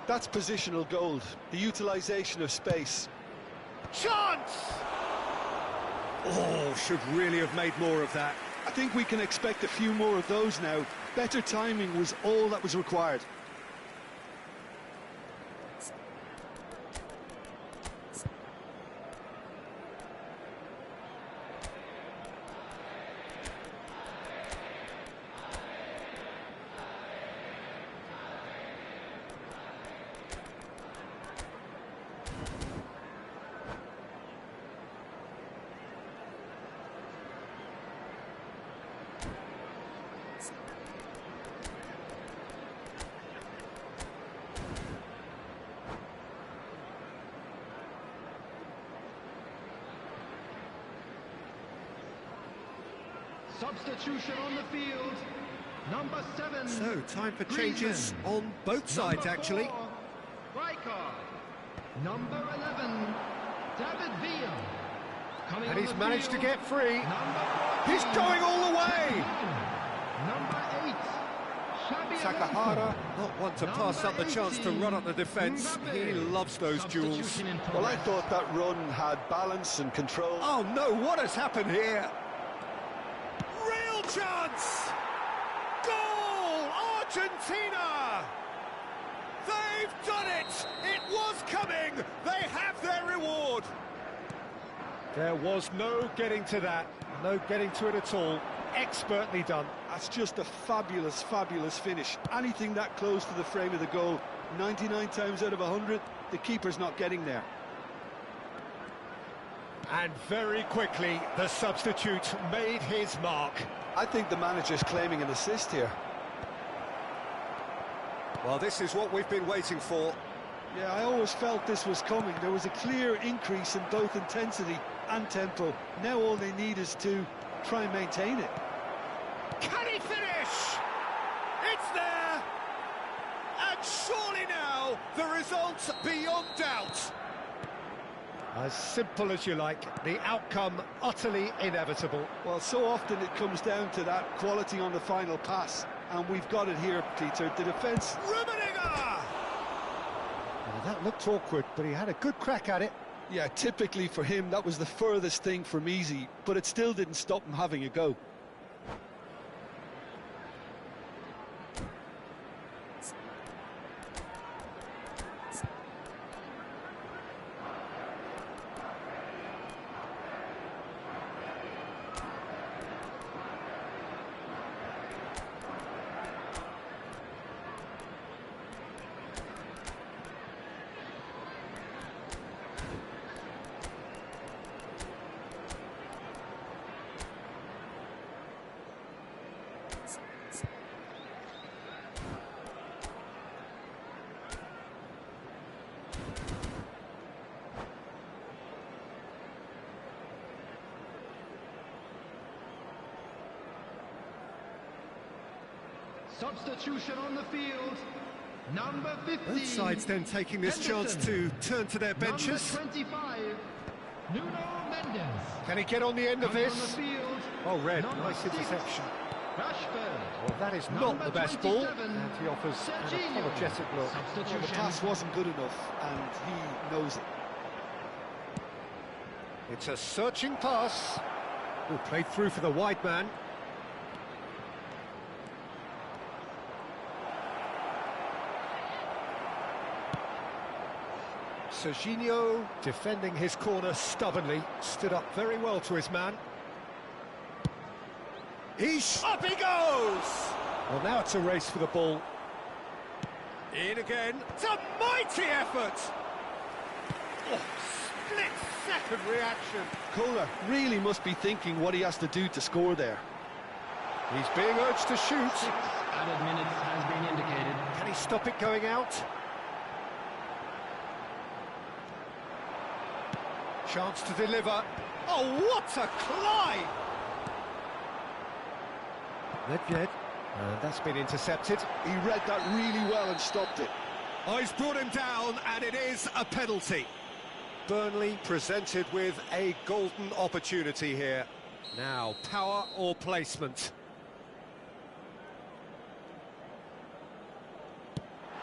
S2: That's positional gold, the utilisation of space.
S1: Chance! Oh, should really have made more of that.
S2: I think we can expect a few more of those now. Better timing was all that was required.
S3: Substitution on the field. Number 7.
S1: So, time for changes on both sides, actually.
S3: 4, Rijkaard. Number 11, David Villa. Coming
S1: And
S3: on
S1: he's
S3: the
S1: managed to
S3: field,
S1: get free.
S3: Number 14,
S1: He's going all the way!
S3: Number 8, Xabi
S1: Takahara,
S3: Alonso.
S1: not one to pass up the chance to run up the defence. He loves those duels.
S3: Substitution in
S2: Well, I
S3: progress.
S2: thought that run had balance and control.
S1: Oh no, what has happened here? Real chance! Goal! Argentina! They've done it! It was coming! They have their reward! There was no getting to that. No getting to it at all. Expertly done.
S2: That's just a fabulous, fabulous finish. Anything that close to the frame of the goal, 99 times out of 100, the keeper's not getting there.
S1: And very quickly, the substitute made his mark.
S2: I think the manager's claiming an assist here.
S1: Well, this is what we've been waiting for.
S2: Yeah, I always felt this was coming. There was a clear increase in both intensity and tempo. Now all they need is to try and maintain it.
S1: Can he finish? It's there! And surely now, the result's beyond doubt. As simple as you like, the outcome utterly inevitable.
S2: Well, so often it comes down to that quality on the final pass, and we've got it here, Peter. The defence...
S1: Rummenigge! Well, that looked awkward, but he had a good crack at it.
S2: Yeah, typically for him, that was the furthest thing from easy, but it still didn't stop him having a go.
S3: Substitution on the field. Number 15.
S1: Both sides then taking this chance to turn to their benches.
S3: Number 25, Nuno Mendes.
S1: Can he get on the end of
S3: Coming on the
S1: this?
S3: field,
S1: Oh, red,
S3: number
S1: nice
S3: 6,
S1: interception.
S3: Rashford.
S1: Well, that is not
S3: Number
S1: the best ball,
S3: 27,
S1: and he offers an
S3: Serginho.
S1: apologetic look.
S2: Well, the
S3: Substitution.
S2: pass wasn't good enough, and he knows it.
S1: It's a searching pass. Oh, played through for the wide man. Serginho defending his corner stubbornly, stood up very well to his man. Up he goes! Well, now it's a race for the ball. In again. It's a mighty effort! Oh, split-second reaction.
S2: Kohler really must be thinking what he has to do to score there.
S1: He's being urged to shoot.
S3: 6 added minutes has been indicated.
S1: Can he stop it going out? Chance to deliver. Oh, what a climb! Nedved. That's been intercepted.
S2: He read that really well and stopped it.
S1: Oh, he's brought him down, and it is a penalty. Burnley presented with a golden opportunity here. Now, power or placement?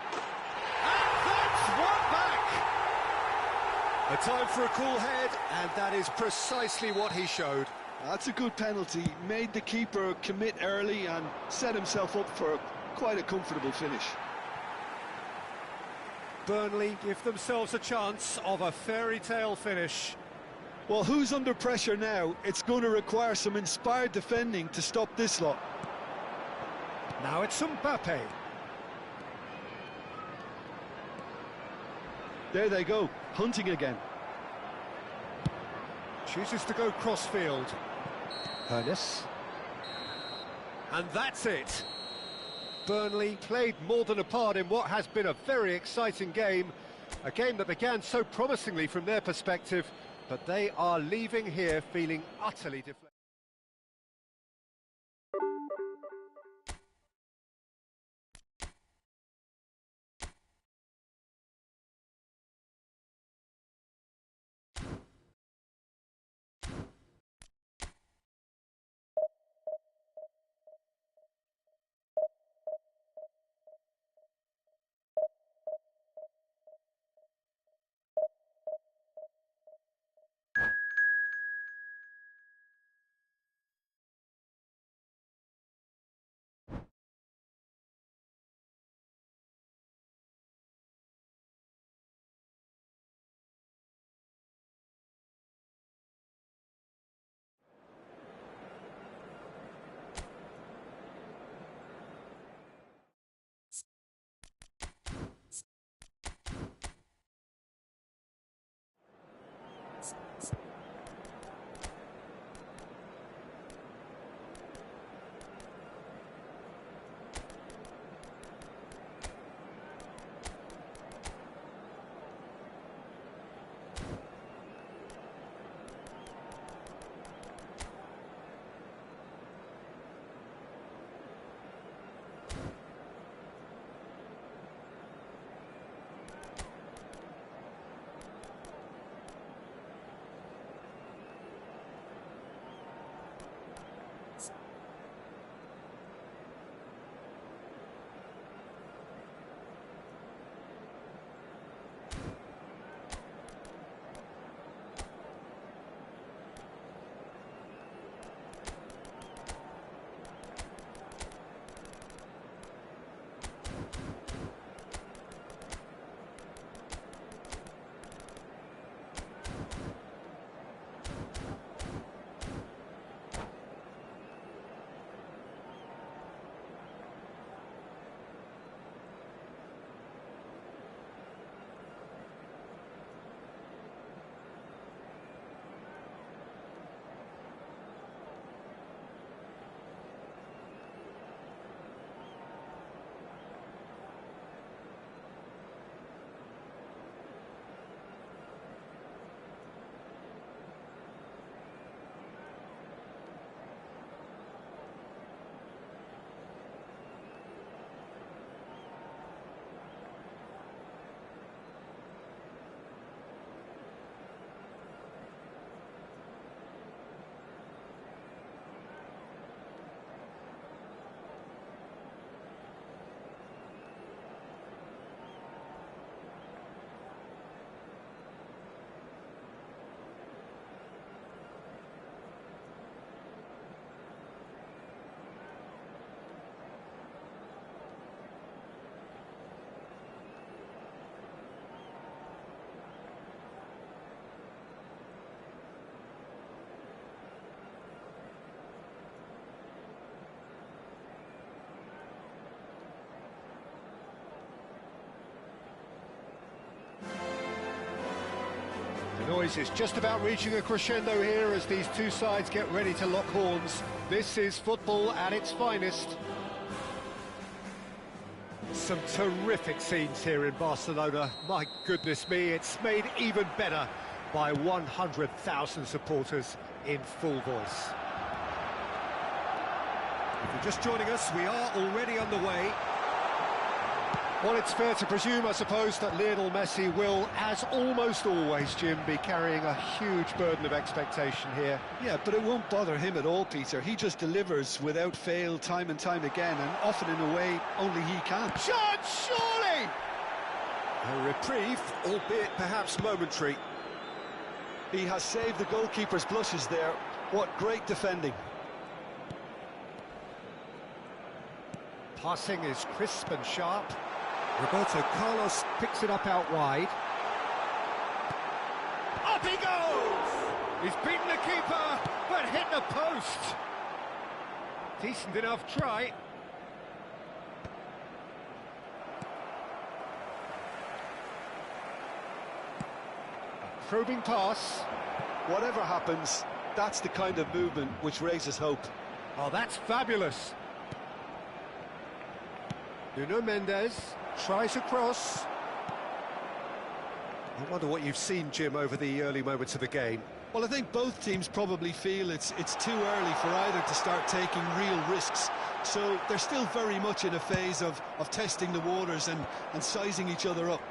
S1: And that's one back! A time for a cool head, and that is precisely what he showed.
S2: That's a good penalty. Made the keeper commit early and set himself up for quite a comfortable finish.
S1: Burnley give themselves a chance of a fairy tale finish.
S2: Well, who's under pressure now? It's going to require some inspired defending to stop this lot.
S1: Now it's Mbappe.
S2: There they go, hunting again.
S1: Chooses to go cross-field. Ernest. And that's it. Burnley played more than a part in what has been a very exciting game. A game that began so promisingly from their perspective, but they are leaving here feeling utterly deflated. noise is just about reaching a crescendo here as these two sides get ready to lock horns. This is football at its finest. Some terrific scenes here in Barcelona. My goodness me, it's made even better by 100,000 supporters in full voice. If you're just joining us, we are already underway. Well, it's fair to presume, I suppose, that Lionel Messi will, as almost always, Jim, be carrying a huge burden of expectation here.
S2: Yeah, but it won't bother him at all, Peter. He just delivers without fail time and time again, and often in a way only he can.
S1: Shot, surely! A reprieve, albeit perhaps momentary.
S2: He has saved the goalkeeper's blushes there. What great defending.
S1: Passing is crisp and sharp. Roberto Carlos picks it up out wide. Up he goes! He's beaten the keeper, but hit the post. Decent enough try. A probing pass.
S2: Whatever happens, that's the kind of movement which raises hope.
S1: Oh, that's fabulous. Nuno Mendes tries a cross. I wonder what you've seen, Jim, over the early moments of the game.
S2: Well, I think both teams probably feel it's too early for either to start taking real risks. So they're still very much in a phase of testing the waters and sizing each other up.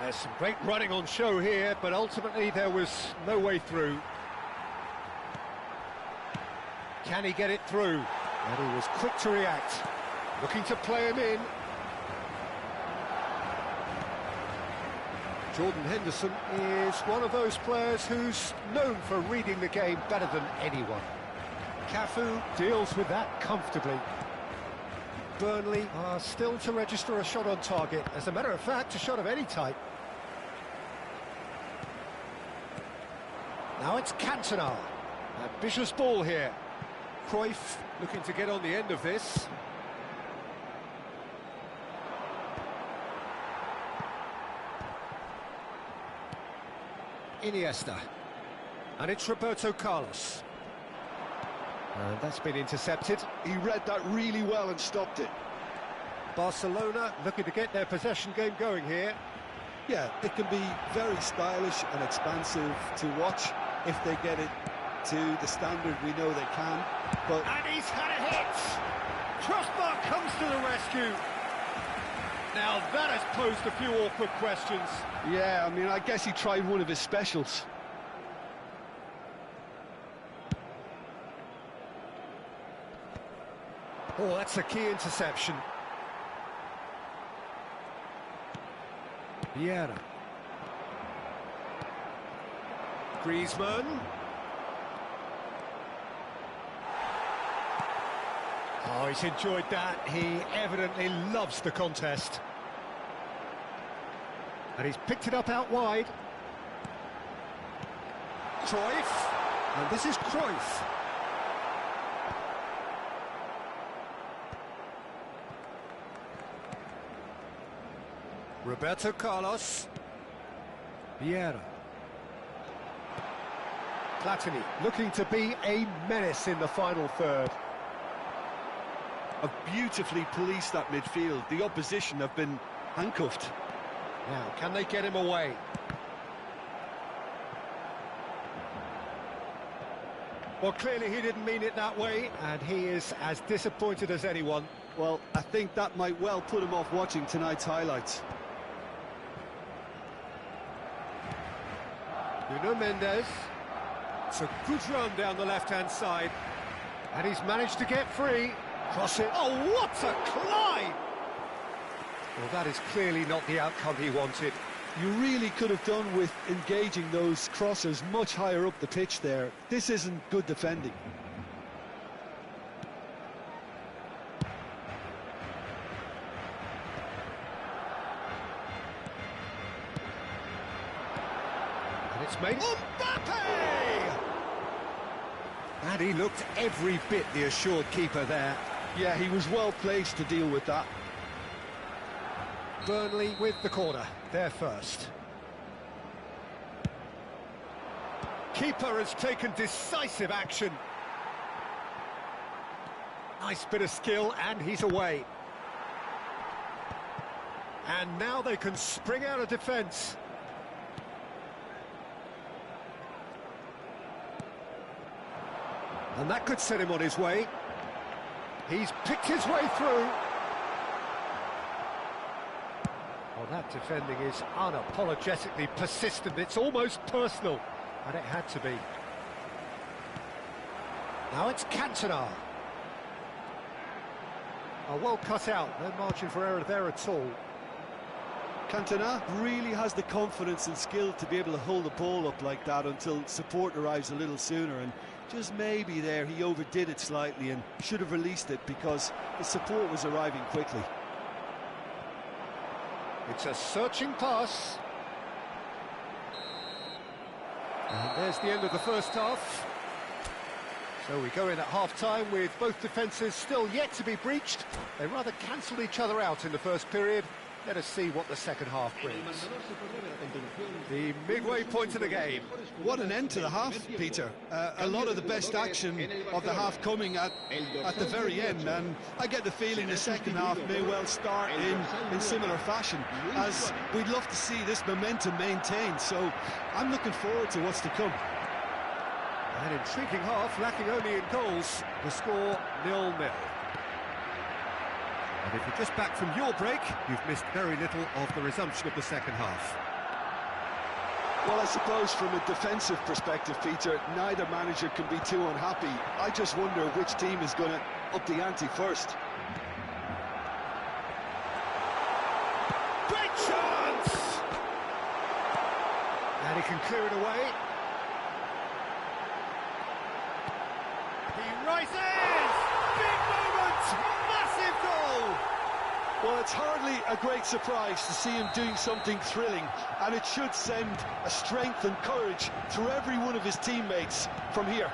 S1: There's some great running on show here, but ultimately there was no way through. Can he get it through? And he was quick to react. Looking to play him in. Jordan Henderson is one of those players who's known for reading the game better than anyone. Cafu deals with that comfortably. Burnley are still to register a shot on target. As a matter of fact, a shot of any type. Now it's Cantona. Ambitious ball here. Cruyff looking to get on the end of this. Iniesta, and it's Roberto Carlos, and that's been intercepted.
S2: He read that really well and stopped it.
S1: Barcelona looking to get their possession game going here.
S2: Yeah, it can be very stylish and expansive to watch if they get it to the standard we know they can. But
S1: and he's had a hit. Crossbar comes to the rescue. Now that has posed a few awkward questions.
S2: Yeah, I mean, I guess he tried one of his specials.
S1: Oh, that's a key interception. Vieira. Griezmann. Oh, he's enjoyed that. He evidently loves the contest. And he's picked it up out wide. Cruyff. And this is Cruyff. Roberto Carlos. Vieira. Platini looking to be a menace in the final third.
S2: Have beautifully policed that midfield. The opposition have been handcuffed.
S1: Now, can they get him away? Well, clearly he didn't mean it that way, and he is as disappointed as anyone.
S2: Well, I think that might well put him off watching tonight's highlights.
S1: Nuno Mendes. It's a good run down the left-hand side. And he's managed to get free. Cross it. Oh, what a climb! Well, that is clearly not the outcome he wanted.
S2: You really could have done with engaging those crossers much higher up the pitch there. This isn't good defending.
S1: And it's made... Mbappe! And he looked every bit the assured keeper there.
S2: Yeah, he was well placed to deal with that.
S1: Burnley with the corner, they're first. keeper has taken decisive action. Nice bit of skill, and he's away. And now they can spring out of defence. And that could set him on his way. He's picked his way through. Well, that defending is unapologetically persistent. It's almost personal, and it had to be. Now it's Cantona. Oh, well cut out. No margin for error there at all.
S2: Cantona really has the confidence and skill to be able to hold the ball up like that until support arrives a little sooner, and just maybe there he overdid it slightly and should have released it because the support was arriving quickly.
S1: It's a searching pass. And there's the end of the first half. So we go in at half-time with both defences still yet to be breached. They rather cancelled each other out in the first period. Let us see what the second half brings. The midway point of the game.
S2: What an end to the half, Peter. A lot of the best action of the half coming at the very end, and I get the feeling the second half may well start in similar fashion, as we'd love to see this momentum maintained, so I'm looking forward to what's to come.
S1: An intriguing half, lacking only in goals. The score 0-0. And if you're just back from your break, you've missed very little of the resumption of the second half.
S2: Well, I suppose from a defensive perspective, Peter, neither manager can be too unhappy. I just wonder which team is going to up the ante first.
S1: Great chance! And he can clear it away. He rises! Big moment! Massive goal!
S2: Well, it's hardly a great surprise to see him doing something thrilling, and it should send a strength and courage through every one of his teammates from here.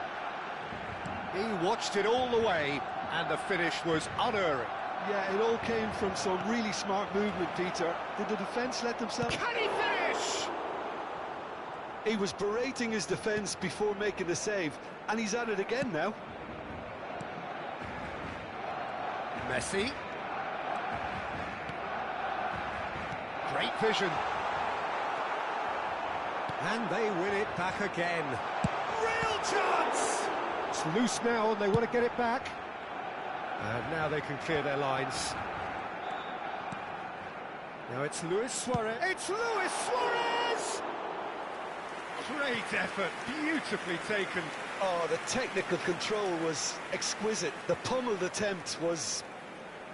S1: He watched it all the way, and the finish was unerring.
S2: Yeah, it all came from some really smart movement, Peter. Did the defence let themselves...
S1: Can he finish?
S2: He was berating his defence before making the save, and he's at it again now.
S1: Messi. Great vision. And they win it back again. Real chance! It's loose now and they want to get it back. And now they can clear their lines. Now it's Luis Suarez. It's Luis Suarez! Great effort, beautifully taken.
S2: Oh, the technical control was exquisite. The pummeled attempt was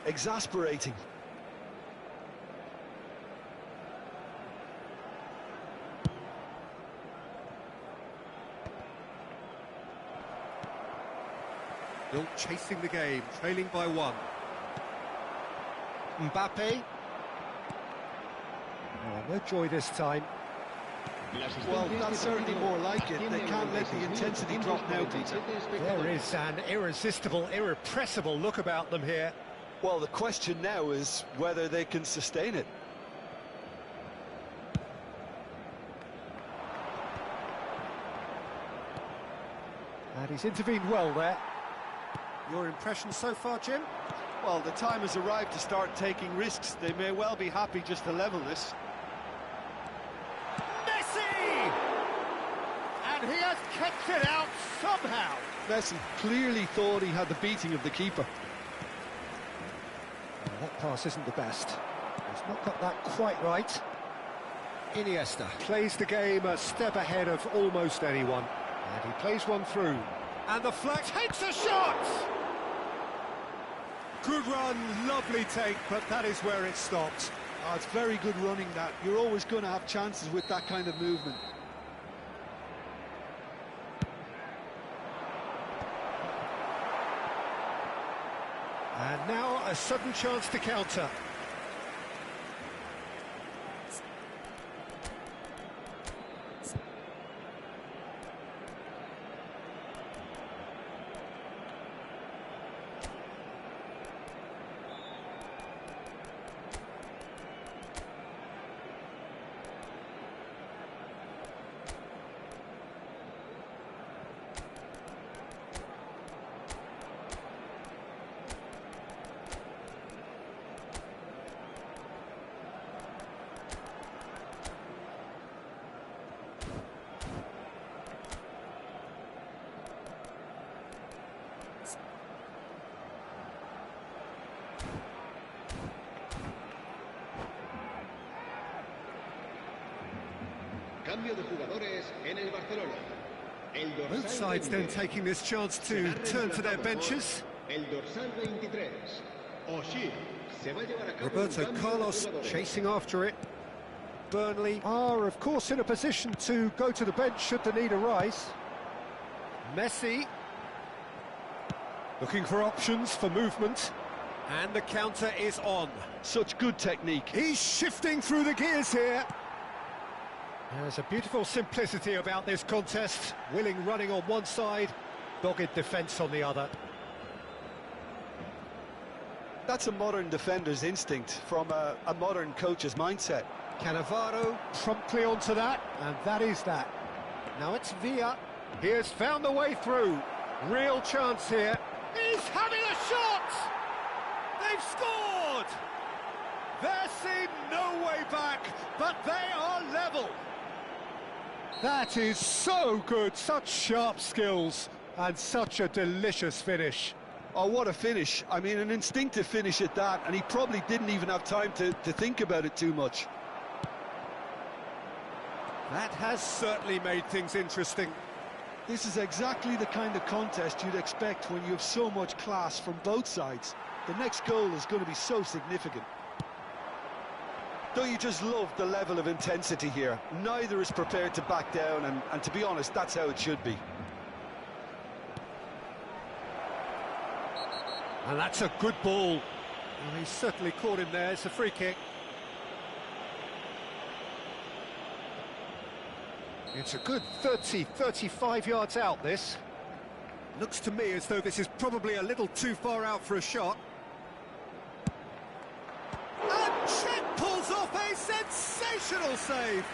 S2: exasperating.
S1: Still chasing the game, trailing by one. Mbappe. Oh, no joy this time.
S2: Well, that's certainly more like it. They can't let the intensity drop now, Peter.
S1: There is an irresistible, irrepressible look about them here.
S2: Well, the question now is whether they can sustain it.
S1: And he's intervened well there. Your impression so far, Jim?
S2: Well, the time has arrived to start taking risks. They may well be happy just to level this.
S1: Messi! And he has kept it out somehow.
S2: Messi clearly thought he had the beating of the keeper.
S1: Oh, that pass isn't the best. He's not got that quite right. Iniesta plays the game a step ahead of almost anyone. And he plays one through. And the flag takes a shot! Good run, lovely take, but that is where it stopped.
S2: Oh, it's very good running, that. You're always going to have chances with that kind of movement.
S1: And now a sudden chance to counter.
S4: Cambio de jugadores en el Barcelona. El dorsal
S1: Both sides
S4: 20.
S1: then taking this chance
S4: Se
S1: to
S4: va
S1: turn to their
S4: reemplazado
S1: benches.
S4: por el dorsal 23. O'Shea. Se va a llevar a cabo
S1: Roberto
S4: un cambio de
S1: Carlos
S4: jugadores.
S1: chasing after it. Burnley are, of course, in a position to go to the bench should the need arise. Messi looking for options for movement. And the counter is on.
S2: Such good technique.
S1: He's shifting through the gears here. There's a beautiful simplicity about this contest. Willing running on one side, dogged defence on the other.
S2: That's a modern defender's instinct from a modern coach's mindset.
S1: Cannavaro promptly onto that, and that is that. Now it's Villa. He has found the way through. Real chance here. He's having a shot! They've scored! There seemed no way back, but they are level. That is so good, such sharp skills, and such a delicious finish.
S2: Oh, what a finish. I mean, an instinctive finish at that, and he probably didn't even have time to think about it too much.
S1: That has certainly made things interesting.
S2: This is exactly the kind of contest you'd expect when you have so much class from both sides. The next goal is going to be so significant. Don't you just love the level of intensity here? Neither is prepared to back down, and to be honest, that's how it should be.
S1: And that's a good ball. Well, he's certainly caught him there. It's a free kick. It's a good 30, 35 yards out, this. Looks to me as though this is probably a little too far out for a shot. And Chet pulls off a sensational save.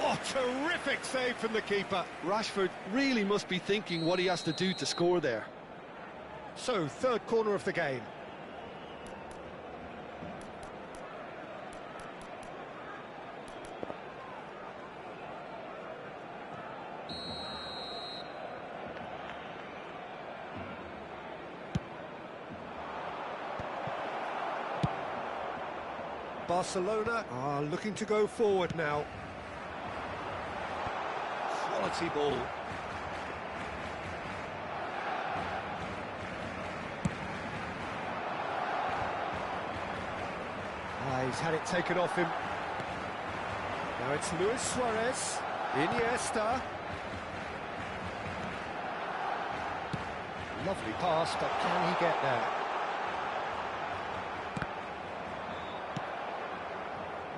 S1: Oh, terrific save from the keeper.
S2: Rashford really must be thinking what he has to do to score there.
S1: So, third corner of the game. Barcelona are looking to go forward now. Quality ball. He's had it taken off him. Now it's Luis Suarez, Iniesta. Lovely pass, but can he get there?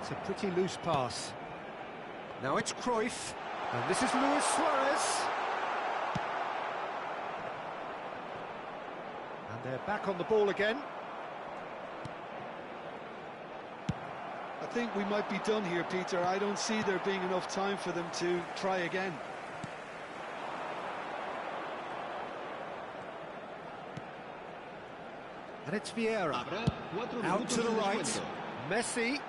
S1: It's a pretty loose pass. Now it's Cruyff, and this is Luis Suarez. And they're back on the ball again.
S2: I think we might be done here, Peter. I don't see there being enough time for them to try again.
S1: And it's Vieira.
S4: Habrá 4
S1: Out
S4: minutos
S1: to the
S4: de
S1: right.
S4: descuento.
S1: Messi.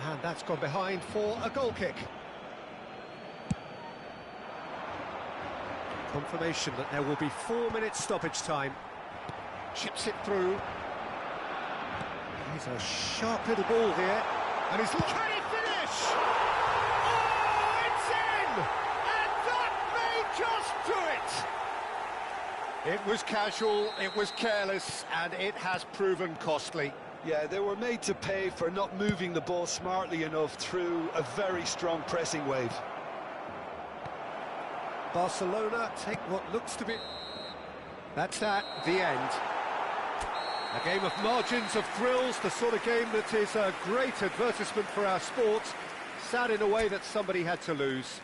S1: And that's gone behind for a goal kick. Confirmation that there will be 4 minutes stoppage time. Chips it through. He's a sharp little ball here. And he's... Can he finish? Oh, it's in! And that may just do it! It was casual, it was careless, and it has proven costly.
S2: Yeah, they were made to pay for not moving the ball smartly enough through a very strong pressing wave.
S1: Barcelona take what looks to be... That's that, the end. A game of margins, of thrills, the sort of game that is a great advertisement for our sport. Sad in a way that somebody had to lose.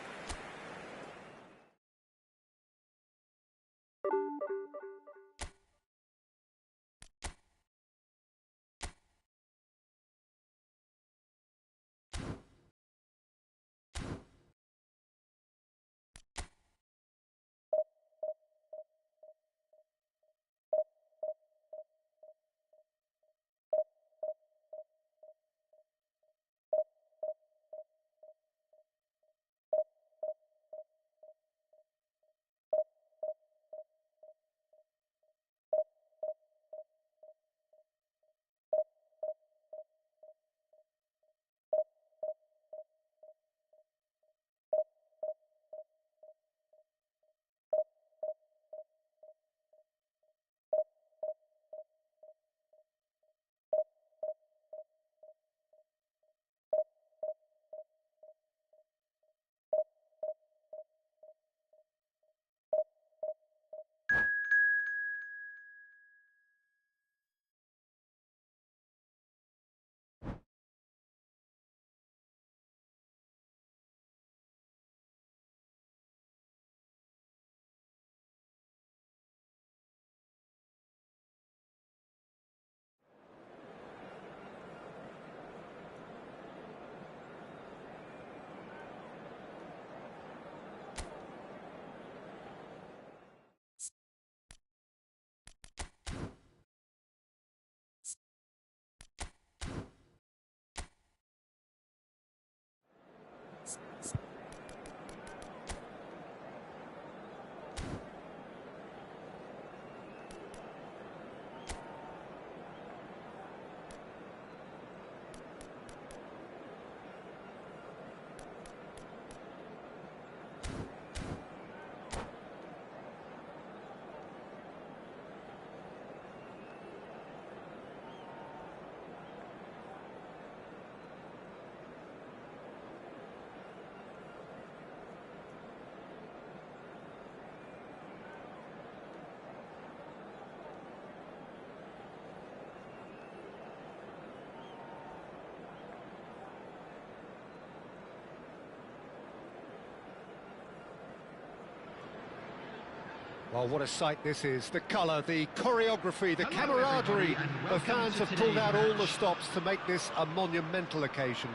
S1: Well, what a sight this is. The colour, the choreography, the
S3: Hello,
S1: camaraderie.
S3: everybody, and
S1: The
S3: welcome
S1: fans
S3: to
S1: have pulled
S3: today's
S1: out all the
S3: match.
S1: stops to make this a monumental occasion.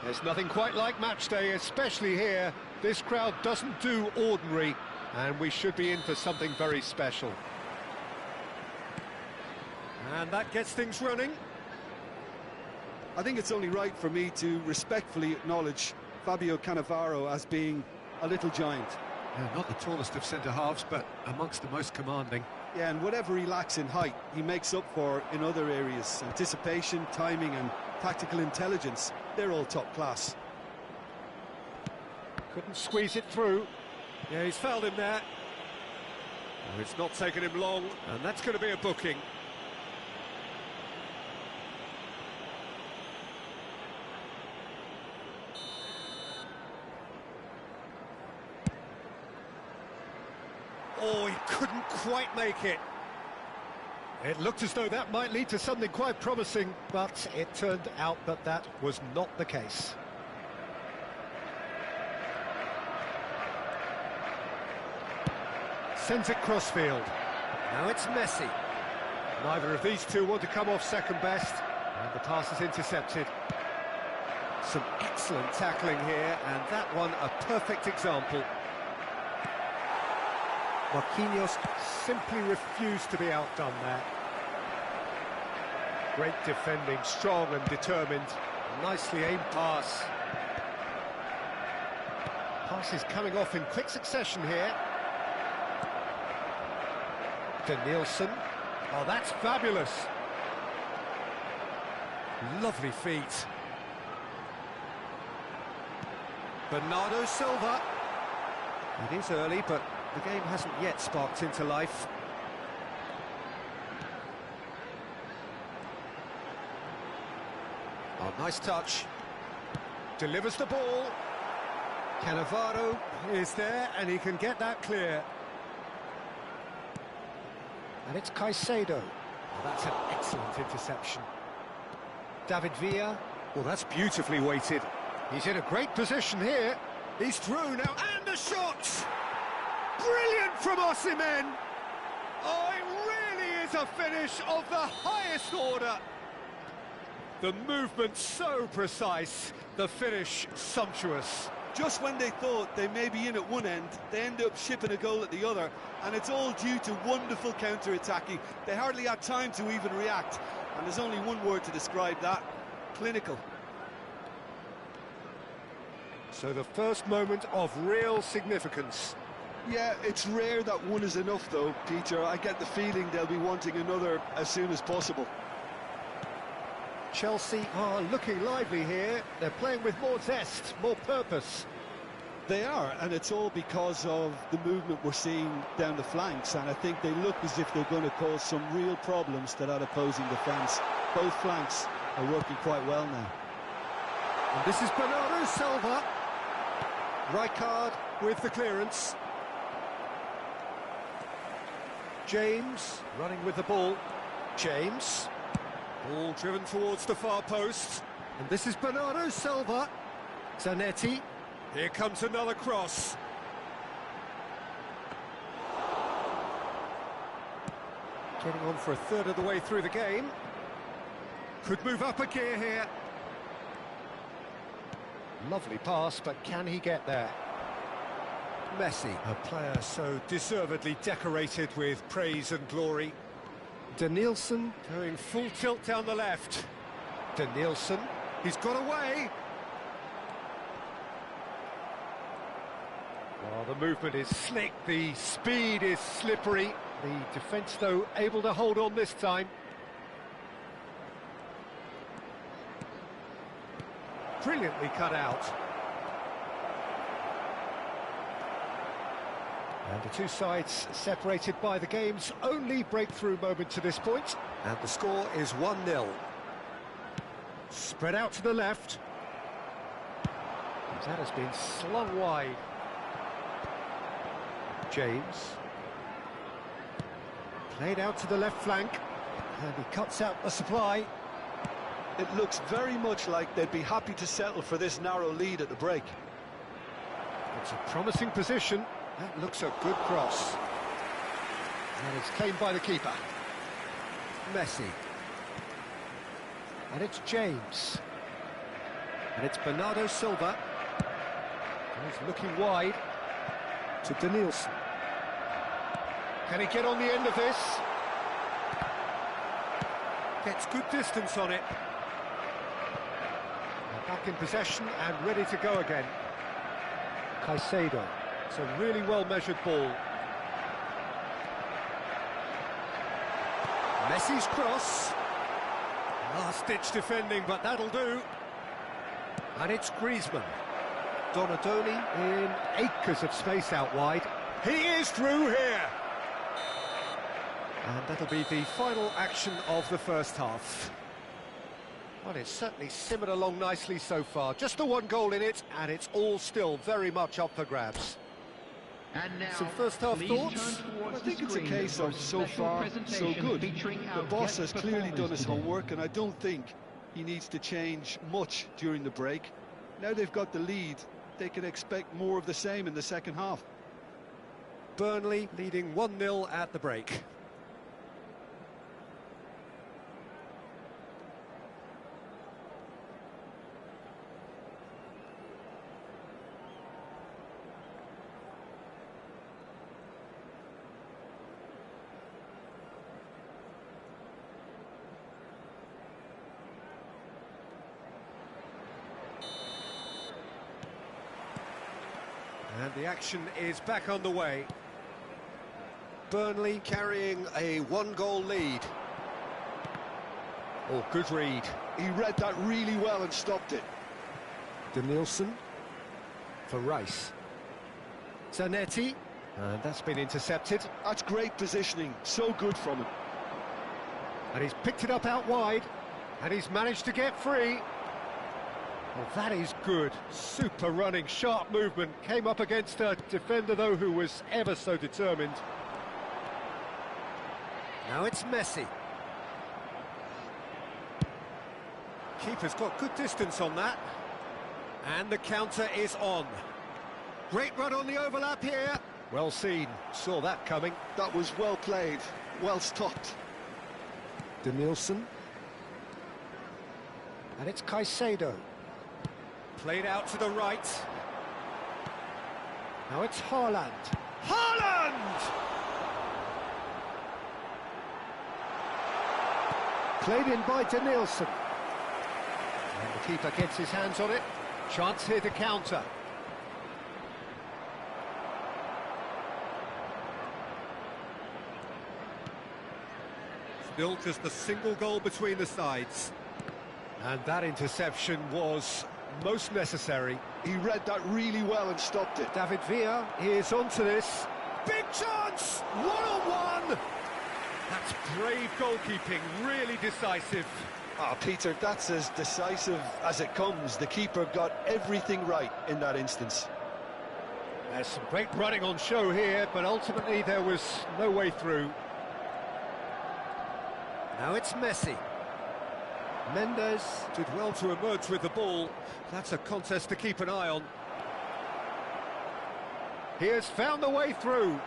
S1: There's nothing quite like match day, especially here. This crowd doesn't do ordinary, and we should be in for something very special. And that gets things running.
S2: I think it's only right for me to respectfully acknowledge Fabio Cannavaro as being a little giant.
S1: Yeah, not the tallest of centre-halves, but amongst the most commanding.
S2: Yeah, and whatever he lacks in height, he makes up for in other areas. Anticipation, timing and tactical intelligence, they're all top class.
S1: Couldn't squeeze it through. Yeah, he's fouled him there. Oh, it's not taken him long, and that's going to be a booking. Oh, he couldn't quite make it. It looked as though that might lead to something quite promising, but it turned out that that was not the case. Sends it crossfield. Now it's Messi. Neither of these two want to come off second best, and the pass is intercepted. Some excellent tackling here, and that one a perfect example. Marquinhos simply refused to be outdone there. Great defending, strong and determined. Nicely aimed pass. Pass is coming off in quick succession here. Danielson. Oh, that's fabulous. Lovely feet. Bernardo Silva. It is early, but the game hasn't yet sparked into life. Oh, nice touch. Delivers the ball. Cannavaro is there, and he can get that clear. And it's Caicedo. Oh, that's an excellent interception. David Villa. Well, that's beautifully weighted. He's in a great position here. He's through now, and a shot! Brilliant from Osimhen! Oh, it really is a finish of the highest order. The movement so precise, the finish sumptuous.
S2: Just when they thought they may be in at one end, they end up shipping a goal at the other, and it's all due to wonderful counter-attacking. They hardly had time to even react, and there's only one word to describe that: clinical.
S1: So the first moment of real significance.
S2: Yeah, it's rare that one is enough though, Peter. I get the feeling they'll be wanting another as soon as possible.
S1: Chelsea are looking lively here. They're playing with more zest, more purpose.
S2: They are, and it's all because of the movement we're seeing down the flanks, and I think they look as if they're going to cause some real problems to that opposing defence. Both flanks are working quite well now.
S1: And this is Bernardo Silva. Rijkaard with the clearance. James running with the ball. James. Ball driven towards the far post. And this is Bernardo Silva. Zanetti. Here comes another cross. Getting on for a third of the way through the game. Could move up a gear here. Lovely pass, but can he get there? Messi, a player so deservedly decorated with praise and glory. Danielson going full tilt down the left. Danielson, he's got away. Well, the movement is slick, the speed is slippery. The defence, though, able to hold on this time. Brilliantly cut out. And the two sides separated by the game's only breakthrough moment to this point. And the score is 1-0. Spread out to the left. That has been slung wide. James. Played out to the left flank. And he cuts out the supply.
S2: It looks very much like they'd be happy to settle for this narrow lead at the break.
S1: It's a promising position. That looks a good cross. And it's claimed by the keeper. Messi. And it's James. And it's Bernardo Silva. He's looking wide to Danielson. Can he get on the end of this? Gets good distance on it. Back in possession and ready to go again. Caicedo. It's a really well-measured ball. Messi's cross. Last-ditch defending, but that'll do. And it's Griezmann. Donadoni in acres of space out wide. He is through here. And that'll be the final action of the first half. Well, it's certainly simmered along nicely so far. Just the one goal in it, and it's all still very much up for grabs.
S3: And now,
S1: some first half thoughts?
S2: I think it's a case of so far, so good. The boss has clearly done his homework, and I don't think he needs to change much during the break. Now they've got the lead, they can expect more of the same in the second half.
S1: Burnley leading 1-0 at the break. And the action is back on the way. Burnley carrying a one-goal lead. Oh, good read.
S2: He read that really well and stopped it.
S1: Danielson for Rice. Zanetti, and that's been intercepted.
S2: That's great positioning, so good from him.
S1: And he's picked it up out wide, and he's managed to get free. Well, that is good. Super running, sharp movement. Came up against a defender, though, who was ever so determined. Now it's Messi. Keeper's got good distance on that. And the counter is on. Great run on the overlap here. Well seen. Saw that coming.
S2: That was well played, well stopped.
S1: Danielson. And it's Caicedo. Played out to the right. Now it's Haaland. Haaland! Played in by Danielson. And the keeper gets his hands on it. Chance here to counter. Still just a single goal between the sides. And that interception was most necessary.
S2: He read that really well and stopped it.
S1: David Villa is onto this. Big chance! One-on-one! That's brave goalkeeping, really decisive.
S2: Ah, Peter, that's as decisive as it comes. The keeper got everything right in that instance.
S1: There's some great running on show here, but ultimately there was no way through. Now it's Messi. Mendes did well to emerge with the ball. That's a contest to keep an eye on. He has found the way through.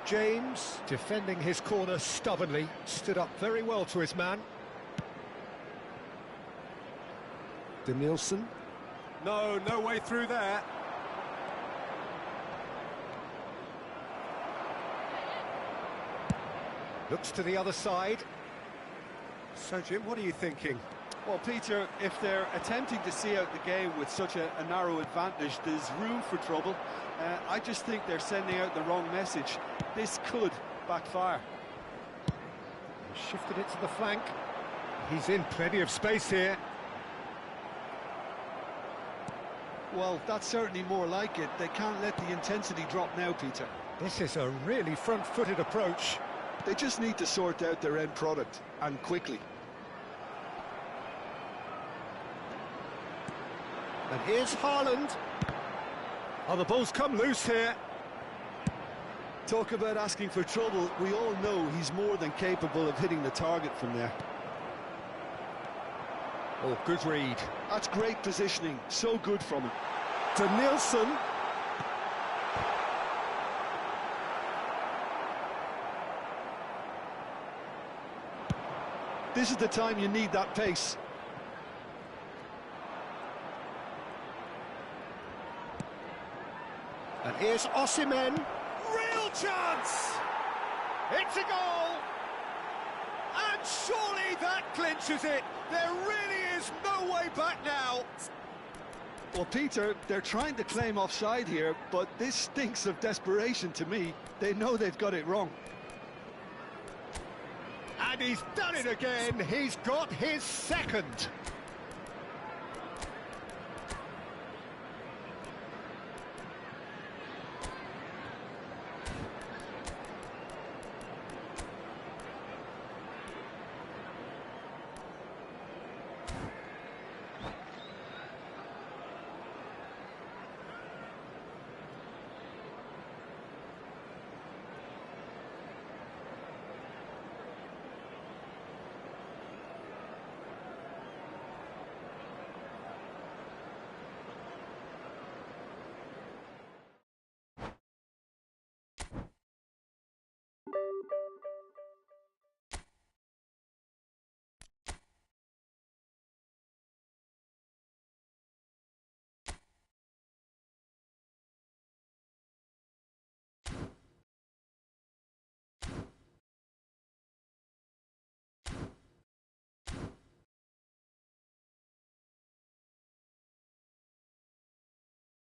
S1: James, defending his corner stubbornly, stood up very well to his man. Danielson. No way through there. Looks to the other side. So, Jim, what are you thinking?
S5: Well, Peter, if they're attempting to see out the game with such a narrow advantage, there's room for trouble. I just think they're sending out the wrong message. This could backfire.
S1: Shifted it to the flank. He's in plenty of space here.
S2: Well, that's certainly more like it. They can't let the intensity drop now, Peter.
S1: This is a really front-footed approach.
S2: They just need to sort out their end product, and quickly.
S1: And here's Haaland. Oh, the ball's come loose here.
S2: Talk about asking for trouble. We all know he's more than capable of hitting the target from there.
S1: Oh, good read.
S2: That's great positioning. So good from him.
S1: Danielson.
S2: This is the time you need that pace.
S1: And here's Osimhen. Real chance! It's a goal! And surely that clinches it. There really is no way back now.
S5: Well, Peter, they're trying to claim offside here, but this stinks of desperation to me. They know they've got it wrong.
S1: And he's done it again. He's got his second.